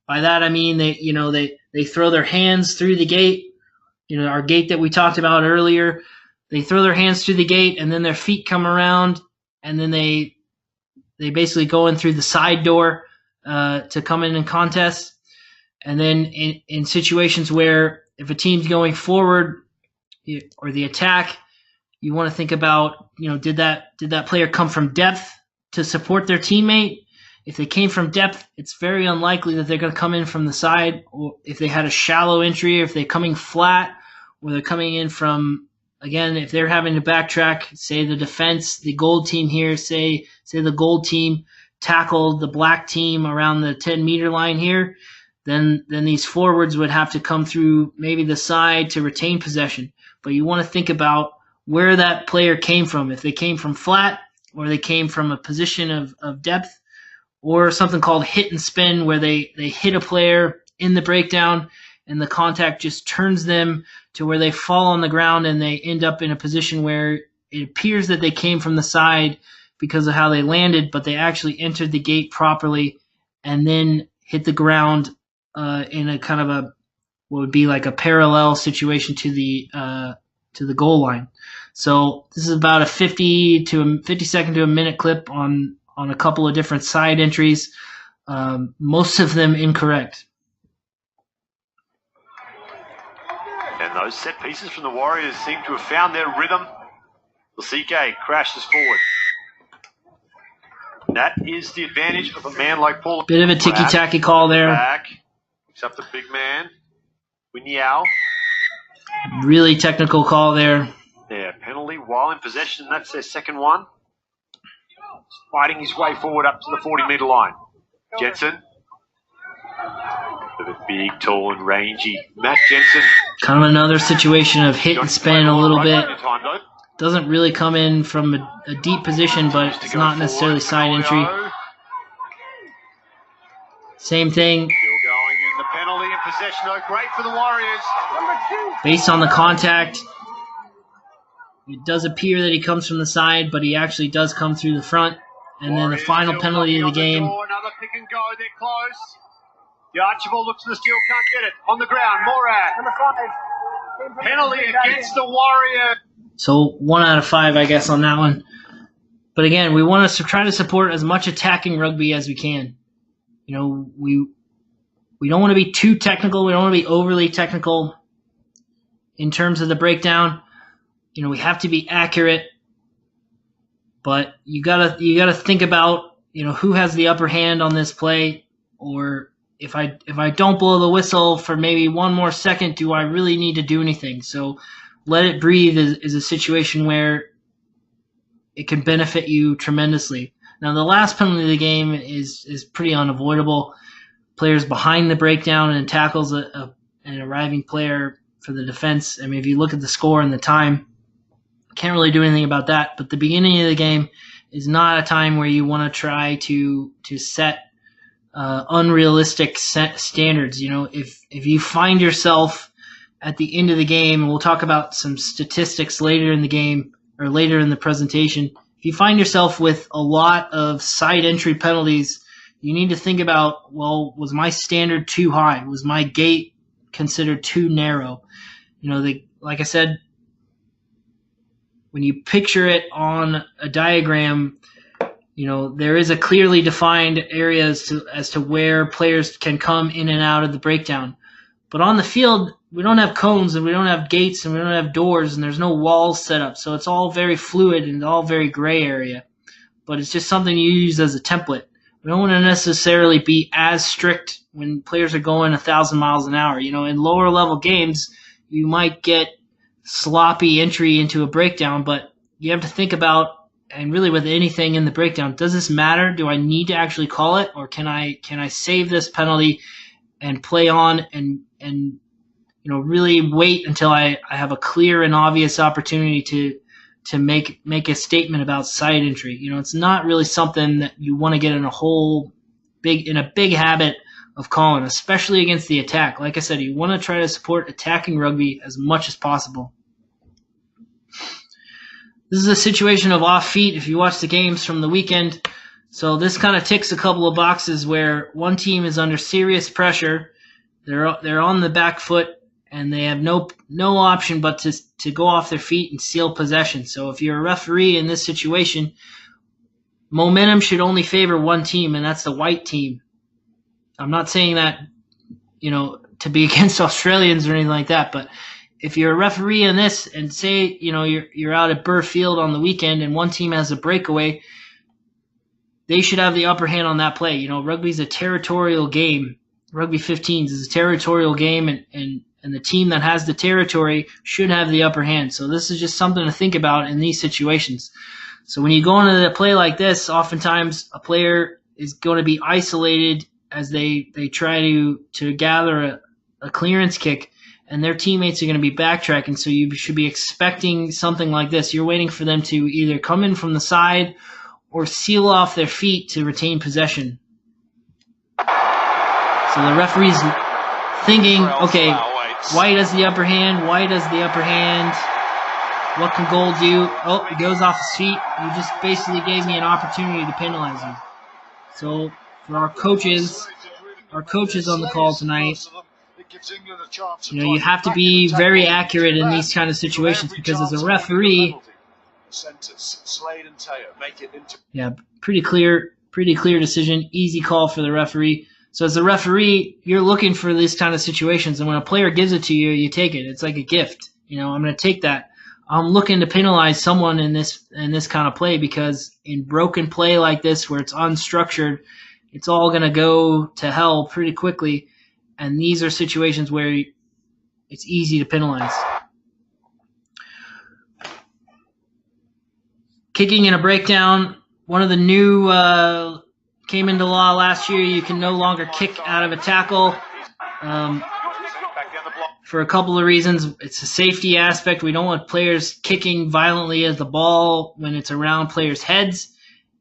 [SPEAKER 1] By that I mean they throw their hands through the gate. Our gate that we talked about earlier. they throw their hands through the gate, and then their feet come around, and then they basically go in through the side door to come in and contest. And then in situations where if a team's going forward or the attack, you want to think about, did that player come from depth to support their teammate? If they came from depth, it's very unlikely that they're going to come in from the side. Or if they had a shallow entry, or if they're coming flat, or they're coming in from, again, if they're having to backtrack, say the defense, the gold team here, say the gold team tackled the black team around the 10-meter line here, then these forwards would have to come through maybe the side to retain possession. But you want to think about where that player came from. If they came from flat, or they came from a position of depth, or something called hit and spin, where they hit a player in the breakdown and the contact just turns them to where they fall on the ground and they end up in a position where it appears that they came from the side because of how they landed, but they actually entered the gate properly and then hit the ground in a kind of what would be like a parallel situation to the goal line. So this is about a 50-second to a minute clip on a couple of different side entries, most of them incorrect.
[SPEAKER 3] And those set pieces from the Warriors seem to have found their rhythm. Lasike crashes forward. That is the advantage of a man like Paul.
[SPEAKER 1] Bit of a ticky-tacky call there.
[SPEAKER 3] Back. Picks up the big man. Winyao.
[SPEAKER 1] Really technical call there.
[SPEAKER 3] Yeah, penalty while in possession. That's their second one. Fighting his way forward up to the 40-meter line. Jensen. The big, tall, and rangy Matt Jensen.
[SPEAKER 1] Kind of another situation of hit and spin a little bit. Doesn't really come in from a deep position, but it's not necessarily side entry. Same thing.
[SPEAKER 3] Still going in the penalty and possession. Oh, great for the Warriors.
[SPEAKER 1] Based on the contact, it does appear that he comes from the side, but he actually does come through the front. And then the final penalty of the game.
[SPEAKER 3] Another pick and go. They're close. The Archibald looks for the steal, can't get it. On the ground, Morad. Penalty against the Warriors.
[SPEAKER 1] So 1 out of 5, I guess, on that one. But again, we want to try to support as much attacking rugby as we can. We don't want to be too technical. We don't want to be overly technical in terms of the breakdown. We have to be accurate. But you gotta think about who has the upper hand on this play, or if I don't blow the whistle for maybe one more second, do I really need to do anything? So let it breathe is a situation where it can benefit you tremendously. Now the last penalty of the game is pretty unavoidable. Players behind the breakdown and tackles an arriving player for the defense. I mean, if you look at the score and the time, can't really do anything about that. But the beginning of the game is not a time where you want to try to set unrealistic standards. If you find yourself at the end of the game, and we'll talk about some statistics later in the game or later in the presentation, if you find yourself with a lot of side entry penalties, you need to think about, well, was my standard too high? Was my gate considered too narrow? Like I said, when you picture it on a diagram, there is a clearly defined area as to where players can come in and out of the breakdown. But on the field, we don't have cones and we don't have gates and we don't have doors and there's no walls set up. So it's all very fluid and all very gray area. But it's just something you use as a template. We don't want to necessarily be as strict when players are going 1,000 miles an hour. In lower level games, you might get sloppy entry into a breakdown, but you have to think about, and really with anything in the breakdown, does this matter? Do I need to actually call it, or can I save this penalty and play on and really wait until I have a clear and obvious opportunity to make a statement about side entry? It's not really something that you want to get in a big habit of calling, especially against the attack. Like I said, you want to try to support attacking rugby as much as possible. This is a situation of off feet if you watch the games from the weekend. So this kind of ticks a couple of boxes where one team is under serious pressure. They're on the back foot and they have no option but to go off their feet and steal possession. So if you're a referee in this situation, momentum should only favor one team, and that's the white team. I'm not saying that, to be against Australians or anything like that, but if you're a referee in this and say, you're out at Burr Field on the weekend and one team has a breakaway, they should have the upper hand on that play. Rugby's a territorial game. Rugby 15s is a territorial game, and the team that has the territory should have the upper hand. So this is just something to think about in these situations. So when you go into a play like this, oftentimes a player is going to be isolated as they try to gather a clearance kick, and their teammates are going to be backtracking. So you should be expecting something like this. You're waiting for them to either come in from the side or seal off their feet to retain possession. So the referee's thinking, okay, white has the upper hand, white has the upper hand. What can goal do? Oh, he goes off his feet. You just basically gave me an opportunity to penalize you. So for our coaches on the call tonight, you have to be very accurate in these kind of situations, because as a referee, pretty clear decision, easy call for the referee. So as a referee, you're looking for these kind of situations, and when a player gives it to you, you take it. It's like a gift. I'm going to take that. I'm looking to penalize someone in this kind of play, because in broken play like this, where it's unstructured, it's all going to go to hell pretty quickly, and these are situations where it's easy to penalize. Kicking in a breakdown, one of the new came into law last year. You can no longer kick out of a tackle for a couple of reasons. It's a safety aspect. We don't want players kicking violently at the ball when it's around players' heads,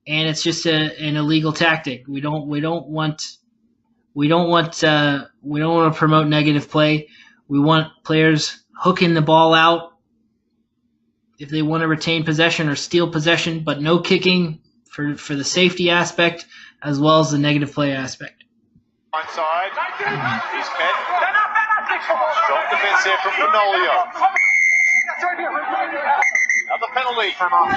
[SPEAKER 1] and it's just an illegal tactic. We don't want to promote negative play. We want players hooking the ball out if they want to retain possession or steal possession, but no kicking for the safety aspect as well as the negative play aspect.
[SPEAKER 3] Side, he's met. Strong defense here from Manolio. Another penalty.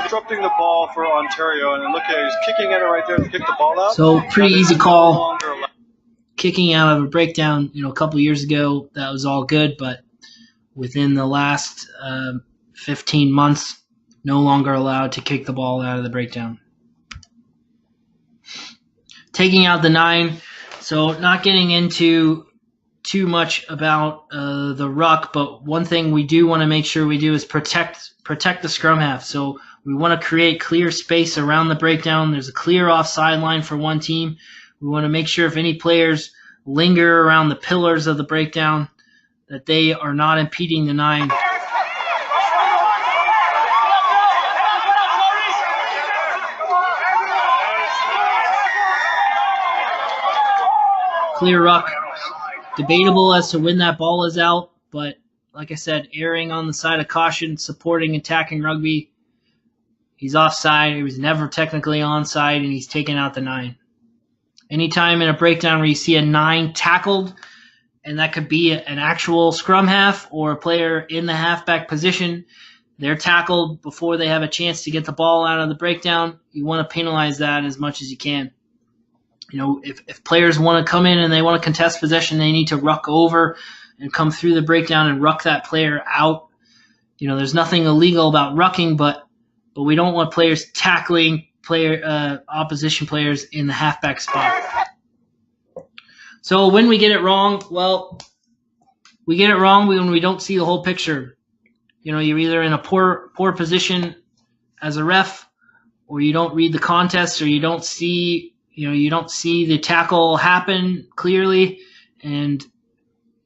[SPEAKER 6] Disrupting the ball for Ontario, and look at, he's kicking at it right there to kick the ball out.
[SPEAKER 1] So pretty easy call. Kicking out of a breakdown, a couple years ago, that was all good, but within the last 15 months, no longer allowed to kick the ball out of the breakdown. Taking out the 9, so not getting into too much about the ruck, but one thing we do want to make sure we do is protect the scrum half. So we want to create clear space around the breakdown. There's a clear offside line for one team. We want to make sure if any players linger around the pillars of the breakdown, that they are not impeding the 9. Clear ruck. Debatable as to when that ball is out, but like I said, erring on the side of caution, supporting attacking rugby. He's offside. He was never technically onside, and he's taken out the 9. Anytime in a breakdown where you see a 9 tackled, and that could be an actual scrum half or a player in the halfback position, they're tackled before they have a chance to get the ball out of the breakdown. You want to penalize that as much as you can. If players want to come in and they want to contest possession, they need to ruck over and come through the breakdown and ruck that player out. There's nothing illegal about rucking, but we don't want players tackling opposition players in the halfback spot. So when we get it wrong, well, we get it wrong when we don't see the whole picture. You're either in a poor position as a ref, or you don't read the contest, or you don't see the tackle happen clearly, and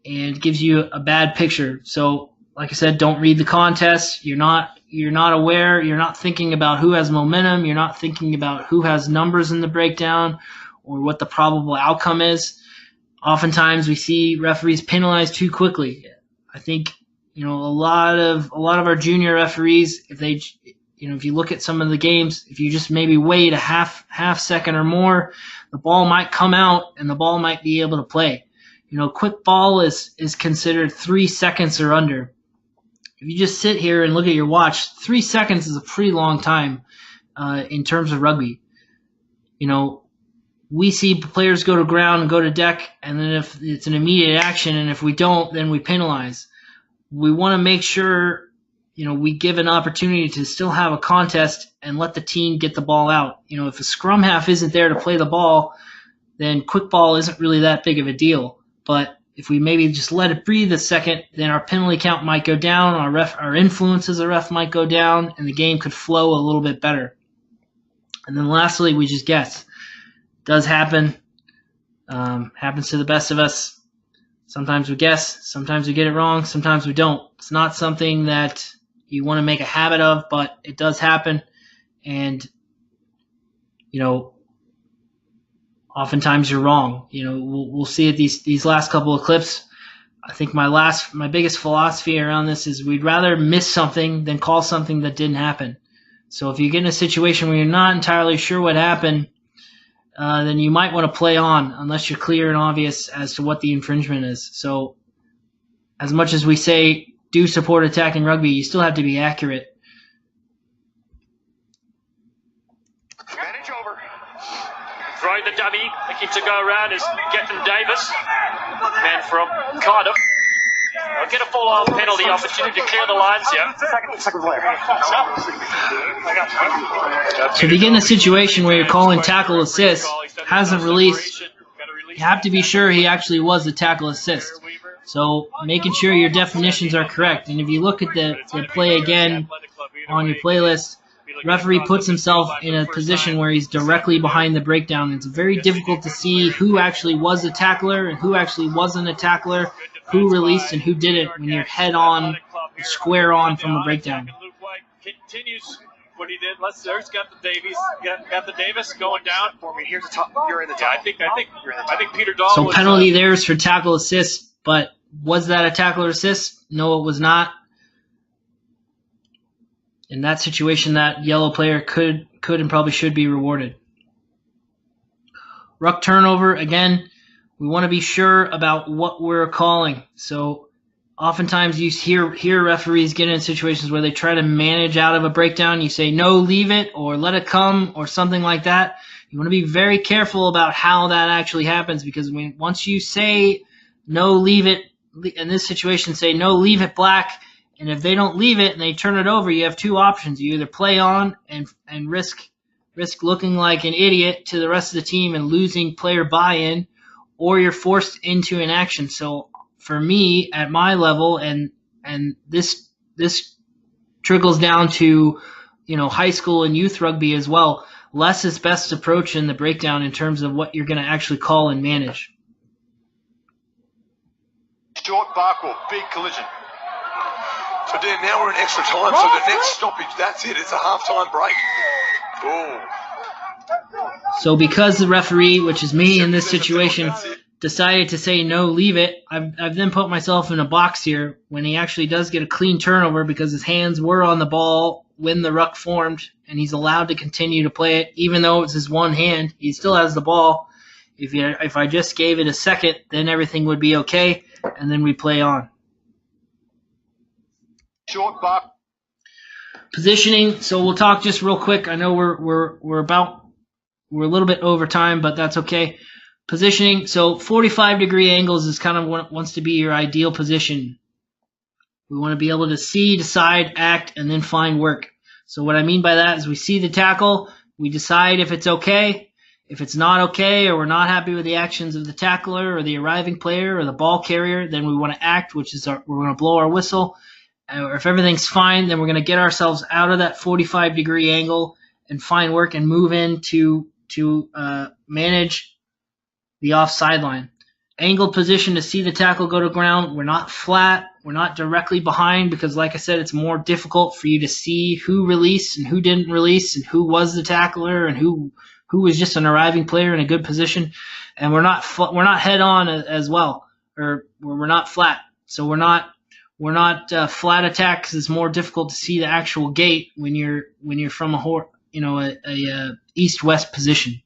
[SPEAKER 1] it gives you a bad picture. So, like I said, don't read the contest. You're not aware. You're not thinking about who has momentum. You're not thinking about who has numbers in the breakdown or what the probable outcome is. Oftentimes, we see referees penalize too quickly. I think a lot of our junior referees, if you look at some of the games, if you just maybe wait a half second or more, the ball might come out and the ball might be able to play. quick ball is considered 3 seconds or under. If you just sit here and look at your watch, 3 seconds is a pretty long time in terms of rugby. We see players go to ground and go to deck, and then if it's an immediate action, and if we don't, then we penalize. We want to make sure, we give an opportunity to still have a contest and let the team get the ball out. If a scrum half isn't there to play the ball, then quick ball isn't really that big of a deal. But if we maybe just let it breathe a second, then our penalty count might go down, our influence as a ref might go down, and the game could flow a little bit better. And then lastly, we just guess. Does happen. Happens to the best of us. Sometimes we guess. Sometimes we get it wrong. Sometimes we don't. It's not something that you want to make a habit of, but it does happen. And, oftentimes you're wrong. We'll see it these last couple of clips. I think my biggest philosophy around this is we'd rather miss something than call something that didn't happen. So if you get in a situation where you're not entirely sure what happened, then you might want to play on unless you're clear and obvious as to what the infringement is. So as much as we say do support attacking rugby, you still have to be accurate.
[SPEAKER 3] Manage over.
[SPEAKER 2] Throwing the dummy, looking to go around is Gethin Davis, man from Cardiff. I'll get a full-on penalty opportunity to clear the lines here.
[SPEAKER 3] Second player.
[SPEAKER 1] So if you get in a situation where you're calling tackle assist, hasn't released, you have to be sure he actually was a tackle assist. So making sure your definitions are correct. And if you look at the play again on your playlist, referee puts himself in a position where he's directly behind the breakdown. It's very difficult to see who actually was a tackler and who actually wasn't a tackler, who released and who didn't when you're head on, square on from a breakdown.
[SPEAKER 2] Continues what he did. Lester's got the Davies, got the Davis going down.
[SPEAKER 3] For me, here's the top. You're in the
[SPEAKER 2] Yeah,
[SPEAKER 3] top.
[SPEAKER 2] I think Peter Dahl
[SPEAKER 1] So
[SPEAKER 2] was,
[SPEAKER 1] penalty there is for tackle assist, but was that a tackler assist? No, it was not. In that situation, that yellow player could and probably should be rewarded. Ruck turnover, again, we want to be sure about what we're calling. So oftentimes you hear referees get in situations where they try to manage out of a breakdown. You say, no, leave it, or let it come, or something like that. You want to be very careful about how that actually happens, because once you say, no, leave it, in this situation, say, no, leave it black, and if they don't leave it and they turn it over, you have two options. You either play on and risk looking like an idiot to the rest of the team and losing player buy-in, or you're forced into an action. So for me, at my level, and this trickles down to high school and youth rugby as well, less is best approach in the breakdown in terms of what you're going to actually call and manage.
[SPEAKER 3] Short Barkwell, big collision.
[SPEAKER 7] So Dan, now we're in extra time, so the next stoppage, that's it. It's a half-time break. Oh.
[SPEAKER 1] So because the referee, which is me in this situation, decided to say no, leave it, I've then put myself in a box here when he actually does get a clean turnover because his hands were on the ball when the ruck formed, and he's allowed to continue to play it. Even though it's his one hand, he still has the ball. If I just gave it a second, then everything would be okay, and then we play on.
[SPEAKER 3] Short Barkwell.
[SPEAKER 1] Positioning. So we'll talk just real quick. I know we're a little bit over time, but that's okay. Positioning. So 45-degree angles is kind of what wants to be your ideal position. We want to be able to see, decide, act, and then find work. So what I mean by that is we see the tackle, we decide if it's okay. If it's not okay, or we're not happy with the actions of the tackler or the arriving player or the ball carrier, then we want to act, which is we're going to blow our whistle. Or if everything's fine, then we're going to get ourselves out of that 45-degree angle and find work and move in to manage the offside line. Angled position to see the tackle go to ground. We're not flat. We're not directly behind because, like I said, it's more difficult for you to see who released and who didn't release and who was the tackler and who was just an arriving player in a good position. And we're not head on as well, or we're not flat. So we're not flat attack because it's more difficult to see the actual gate when you're from a east-west position.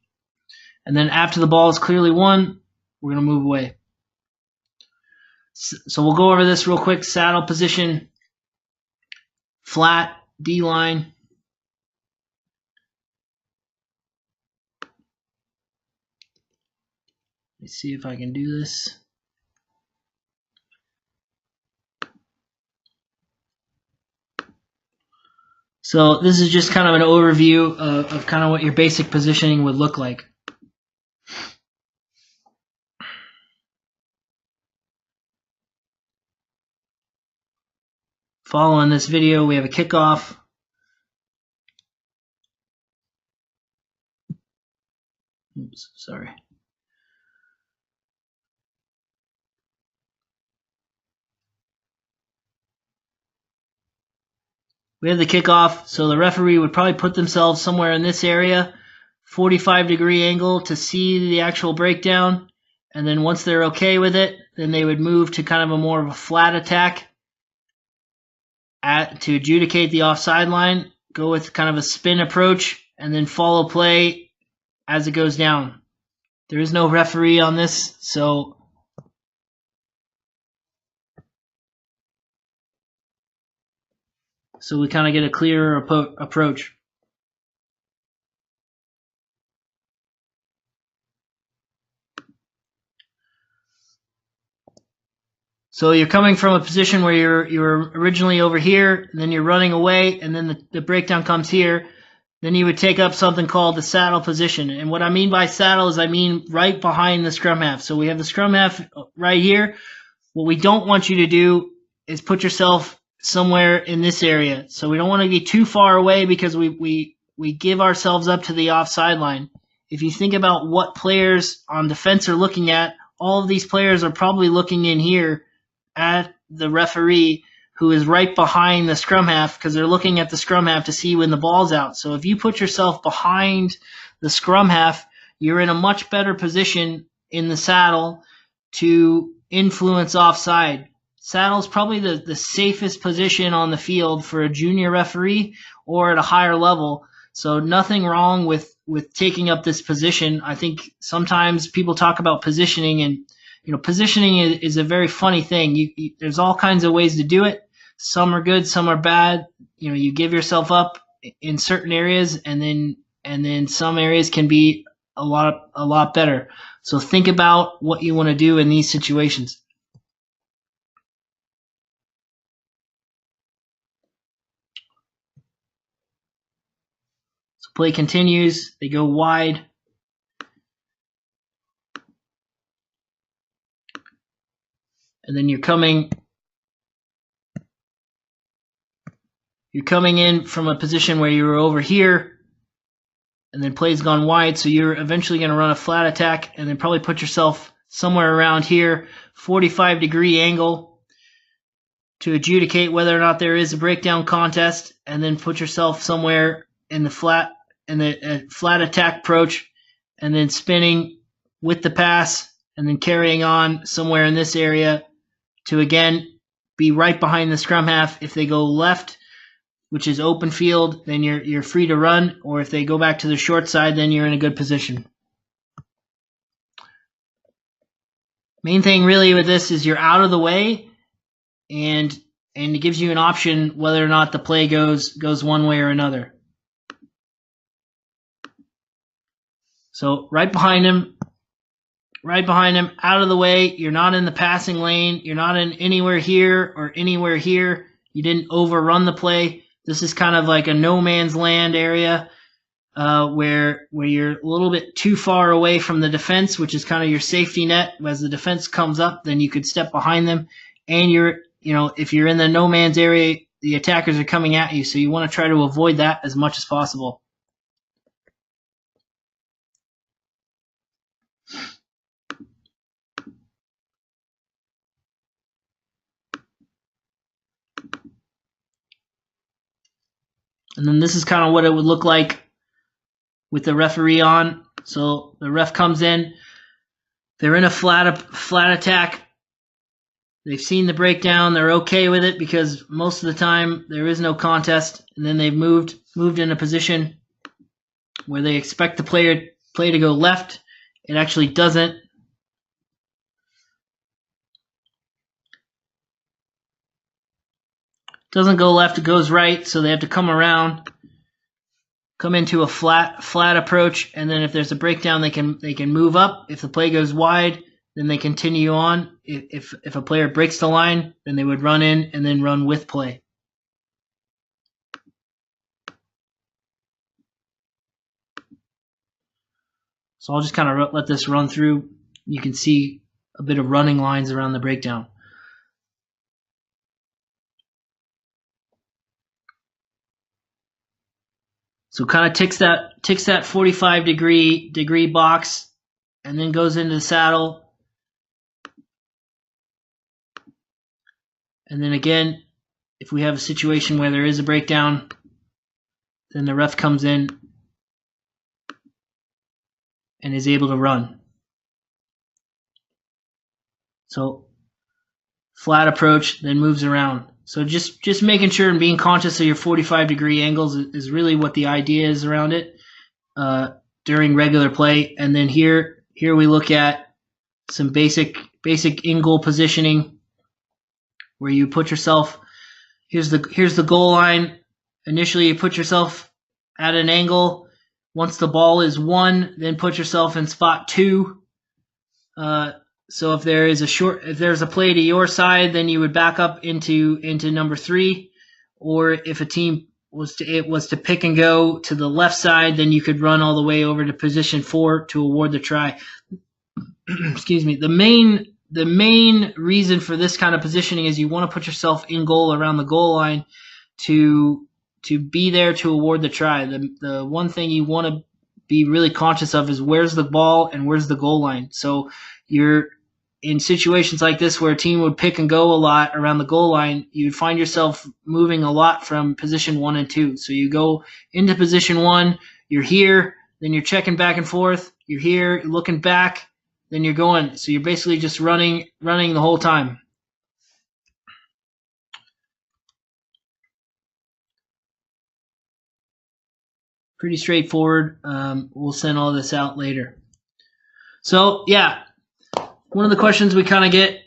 [SPEAKER 1] And then after the ball is clearly won, we're going to move away. So we'll go over this real quick. Saddle position, flat, D-line. Let's see if I can do this. So this is just kind of an overview of kind of what your basic positioning would look like. Following this video, we have a kickoff. Oops, sorry. We have the kickoff, so the referee would probably put themselves somewhere in this area, 45-degree angle to see the actual breakdown, and then once they're okay with it, then they would move to kind of a more of a flat attack to adjudicate the offside line, go with kind of a spin approach, and then follow play as it goes down. There is no referee on this, so we kind of get a clearer approach. So you're coming from a position where you're originally over here, and then you're running away, and then the breakdown comes here. Then you would take up something called the saddle position. And what I mean by saddle is I mean right behind the scrum half. So we have the scrum half right here. What we don't want you to do is put yourself somewhere in this area. So we don't want to be too far away because we give ourselves up to the offside line. If you think about what players on defense are looking at, all of these players are probably looking in here at the referee who is right behind the scrum half because they're looking at the scrum half to see when the ball's out. So if you put yourself behind the scrum half, you're in a much better position in the saddle to influence offside. Saddle's probably the safest position on the field for a junior referee or at a higher level. So nothing wrong with taking up this position. I think sometimes people talk about positioning, and positioning is a very funny thing. There's all kinds of ways to do it. Some are good, some are bad. You give yourself up in certain areas, and then some areas can be a lot better. So think about what you want to do in these situations. So play continues. They go wide. And then you're coming in from a position where you were over here, and then play's gone wide, so you're eventually going to run a flat attack and then probably put yourself somewhere around here, 45-degree angle to adjudicate whether or not there is a breakdown contest, and then put yourself somewhere in the flat attack approach, and then spinning with the pass, and then carrying on somewhere in this area to again be right behind the scrum half. If they go left, which is open field, then you're free to run, or if they go back to the short side, then you're in a good position. Main thing really with this is you're out of the way, and it gives you an option whether or not the play goes one way or another. So right behind him, out of the way. You're not in the passing lane. You're not in anywhere here or anywhere here. You didn't overrun the play. This is kind of like a no man's land area where you're a little bit too far away from the defense, which is kind of your safety net. As the defense comes up, then you could step behind them. And if you're in the no man's area, the attackers are coming at you. So you want to try to avoid that as much as possible. And then this is kind of what it would look like with the referee on. So the ref comes in. They're in a flat attack. They've seen the breakdown. They're okay with it because most of the time there is no contest. And then they've moved in a position where they expect the play to go left. It actually doesn't. doesn't go left, it goes right, so they have to come around, come into a flat approach, and then if there's a breakdown, they can move up. If the play goes wide, then they continue on. If a player breaks the line, then they would run in and then run with play. So I'll just kind of let this run through. You can see a bit of running lines around the breakdown. So kind of ticks that 45 degree box, and then goes into the saddle. And then again, if we have a situation where there is a breakdown, then the ref comes in and is able to run. So flat approach, then moves around. So just making sure and being conscious of your 45 degree angles is really what the idea is around it during regular play. And then here we look at some basic in-goal positioning, where you put yourself, here's the goal line. Initially you put yourself at an angle. Once the ball is 1, then put yourself in spot 2. So if there's a play to your side, then you would back up into number 3. Or if a team was to pick and go to the left side, then you could run all the way over to position 4 to award the try. Excuse me. The main reason for this kind of positioning is you want to put yourself in goal around the goal line to be there to award the try. The one thing you want to be really conscious of is where's the ball and where's the goal line. So you're in situations like this where a team would pick and go a lot around the goal line, you'd find yourself moving a lot from position 1 and 2. So you go into position 1, you're here, then you're checking back and forth, you're here, you're looking back, then you're going. So you're basically just running the whole time. Pretty straightforward. We'll send all this out later. So yeah, one of the questions we kind of get,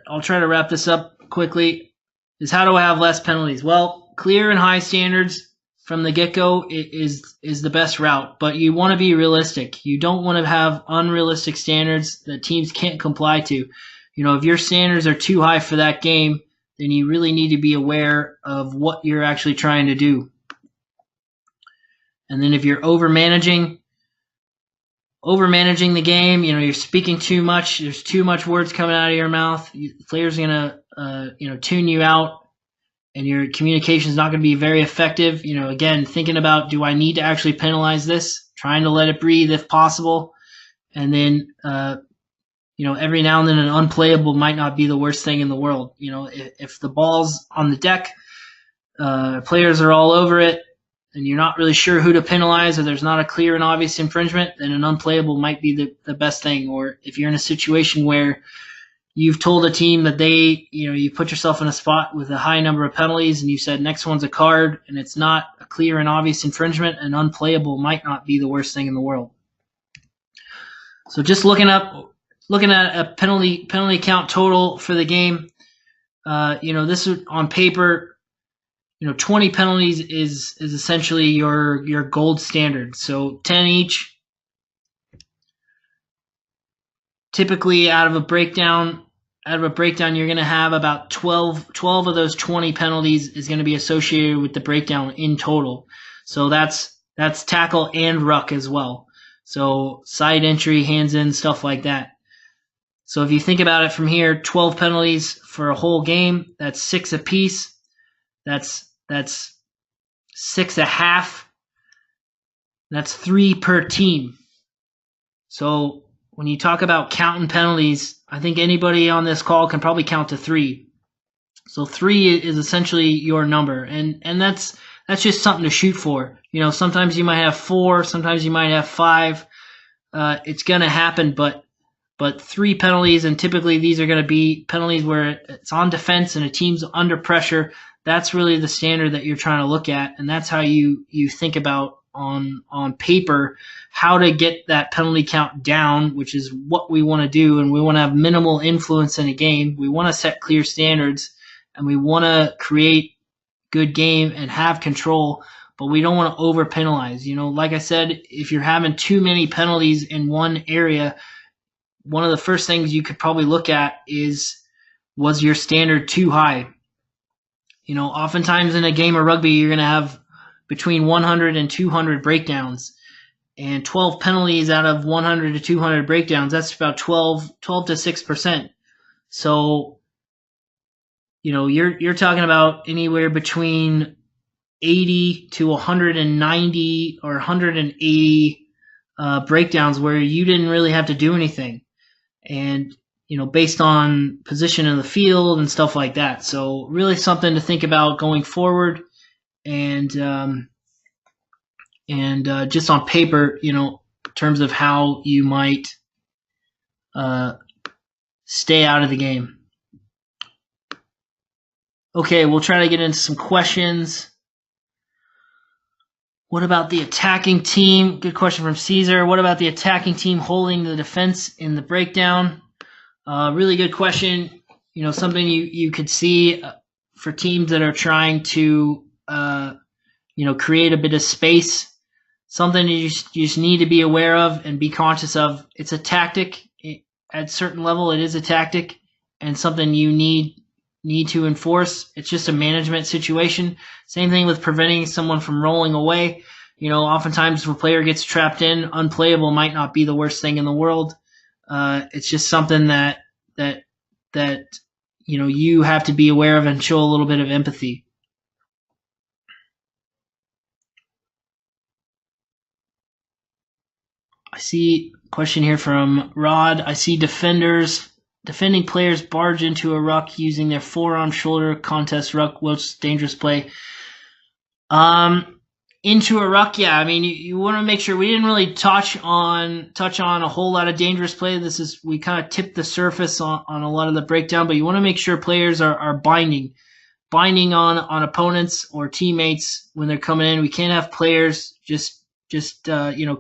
[SPEAKER 1] I'll try to wrap this up quickly, is how do I have less penalties? Well, clear and high standards from the get-go is the best route, but you want to be realistic. You don't want to have unrealistic standards that teams can't comply to. You know, if your standards are too high for that game, then you really need to be aware of what you're actually trying to do. And then if you're over-managing the game, you know, you're speaking too much, there's too much words coming out of your mouth, players are going to tune you out, and your communication is not going to be very effective. You know, again, thinking about, do I need to actually penalize this? Trying to let it breathe if possible. And then, every now and then an unplayable might not be the worst thing in the world. You know, if the ball's on the deck, players are all over it, and you're not really sure who to penalize, or there's not a clear and obvious infringement, then an unplayable might be the best thing. Or if you're in a situation where you've told a team that you put yourself in a spot with a high number of penalties and you said next one's a card and it's not a clear and obvious infringement, an unplayable might not be the worst thing in the world. So just looking at a penalty count total for the game, this is on paper. 20 penalties is essentially your gold standard. So 10 each. Typically out of a breakdown, you're going to have about 12 of those 20 penalties is going to be associated with the breakdown in total. So that's tackle and ruck as well. So side entry, hands in, stuff like that. So if you think about it from here, 12 penalties for a whole game, that's 6 apiece. That's 6.5. That's 3 per team. So when you talk about counting penalties, I think anybody on this call can probably count to 3. So 3 is essentially your number, and that's just something to shoot for. Sometimes you might have 4, sometimes you might have 5. It's going to happen, but 3 penalties, and typically these are going to be penalties where it's on defense and a team's under pressure. That's really the standard that you're trying to look at, and that's how you think about on paper how to get that penalty count down, which is what we want to do, and we want to have minimal influence in a game. We want to set clear standards, and we want to create good game and have control, but we don't want to over penalize. Like I said, if you're having too many penalties in one area, one of the first things you could probably look at is, was your standard too high? Oftentimes in a game of rugby, you're going to have between 100 and 200 breakdowns, and 12 penalties out of 100 to 200 breakdowns, that's about 12 to 6%. So, you're talking about anywhere between 80 to 190 or 180 breakdowns where you didn't really have to do anything. And, based on position in the field and stuff like that. So really something to think about going forward. And just on paper, in terms of how you might stay out of the game. Okay, we'll try to get into some questions. What about the attacking team? Good question from Caesar. What about the attacking team holding the defense in the breakdown? Really good question. Something you could see for teams that are trying to, create a bit of space. Something you just need to be aware of and be conscious of. It's a tactic. At a certain level, it is a tactic and something you need to enforce. It's just a management situation. Same thing with preventing someone from rolling away. Oftentimes if a player gets trapped in, unplayable might not be the worst thing in the world. It's just something that you have to be aware of and show a little bit of empathy. I see a question here from Rod. I see defending players barge into a ruck using their forearm shoulder contest ruck, which dangerous play. Into a ruck, yeah. I mean, you want to make sure. We didn't really touch on a whole lot of dangerous play. We kind of tipped the surface on a lot of the breakdown, but you want to make sure players are binding on opponents or teammates when they're coming in. We can't have players just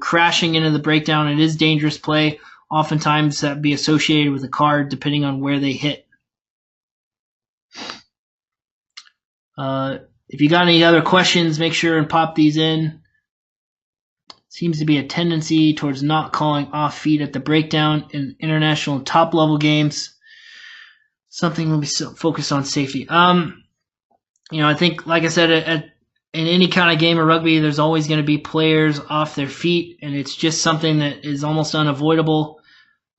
[SPEAKER 1] crashing into the breakdown. It is dangerous play. Oftentimes that be associated with a card depending on where they hit. If you got any other questions, make sure and pop these in. Seems to be a tendency towards not calling off feet at the breakdown in international top level games. Something will be focused on safety. I think, like I said, in any kind of game of rugby, there's always going to be players off their feet, and it's just something that is almost unavoidable.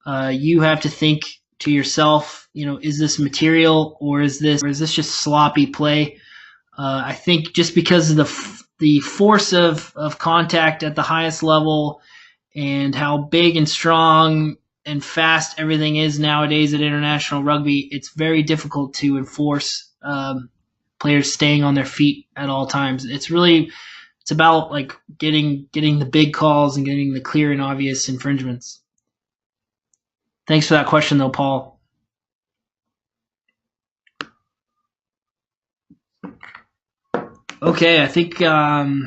[SPEAKER 1] You have to think to yourself, is this material or is this just sloppy play? I think just because of the force of contact at the highest level and how big and strong and fast everything is nowadays at international rugby, it's very difficult to enforce players staying on their feet at all times. It's about like getting the big calls and getting the clear and obvious infringements. Thanks for that question though, Paul. Okay, I think sorry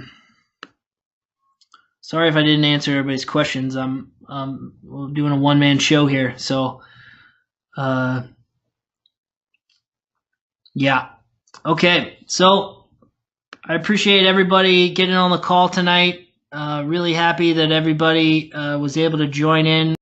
[SPEAKER 1] if I didn't answer everybody's questions. We're doing a one-man show here, so yeah. Okay, so I appreciate everybody getting on the call tonight. Really happy that everybody was able to join in.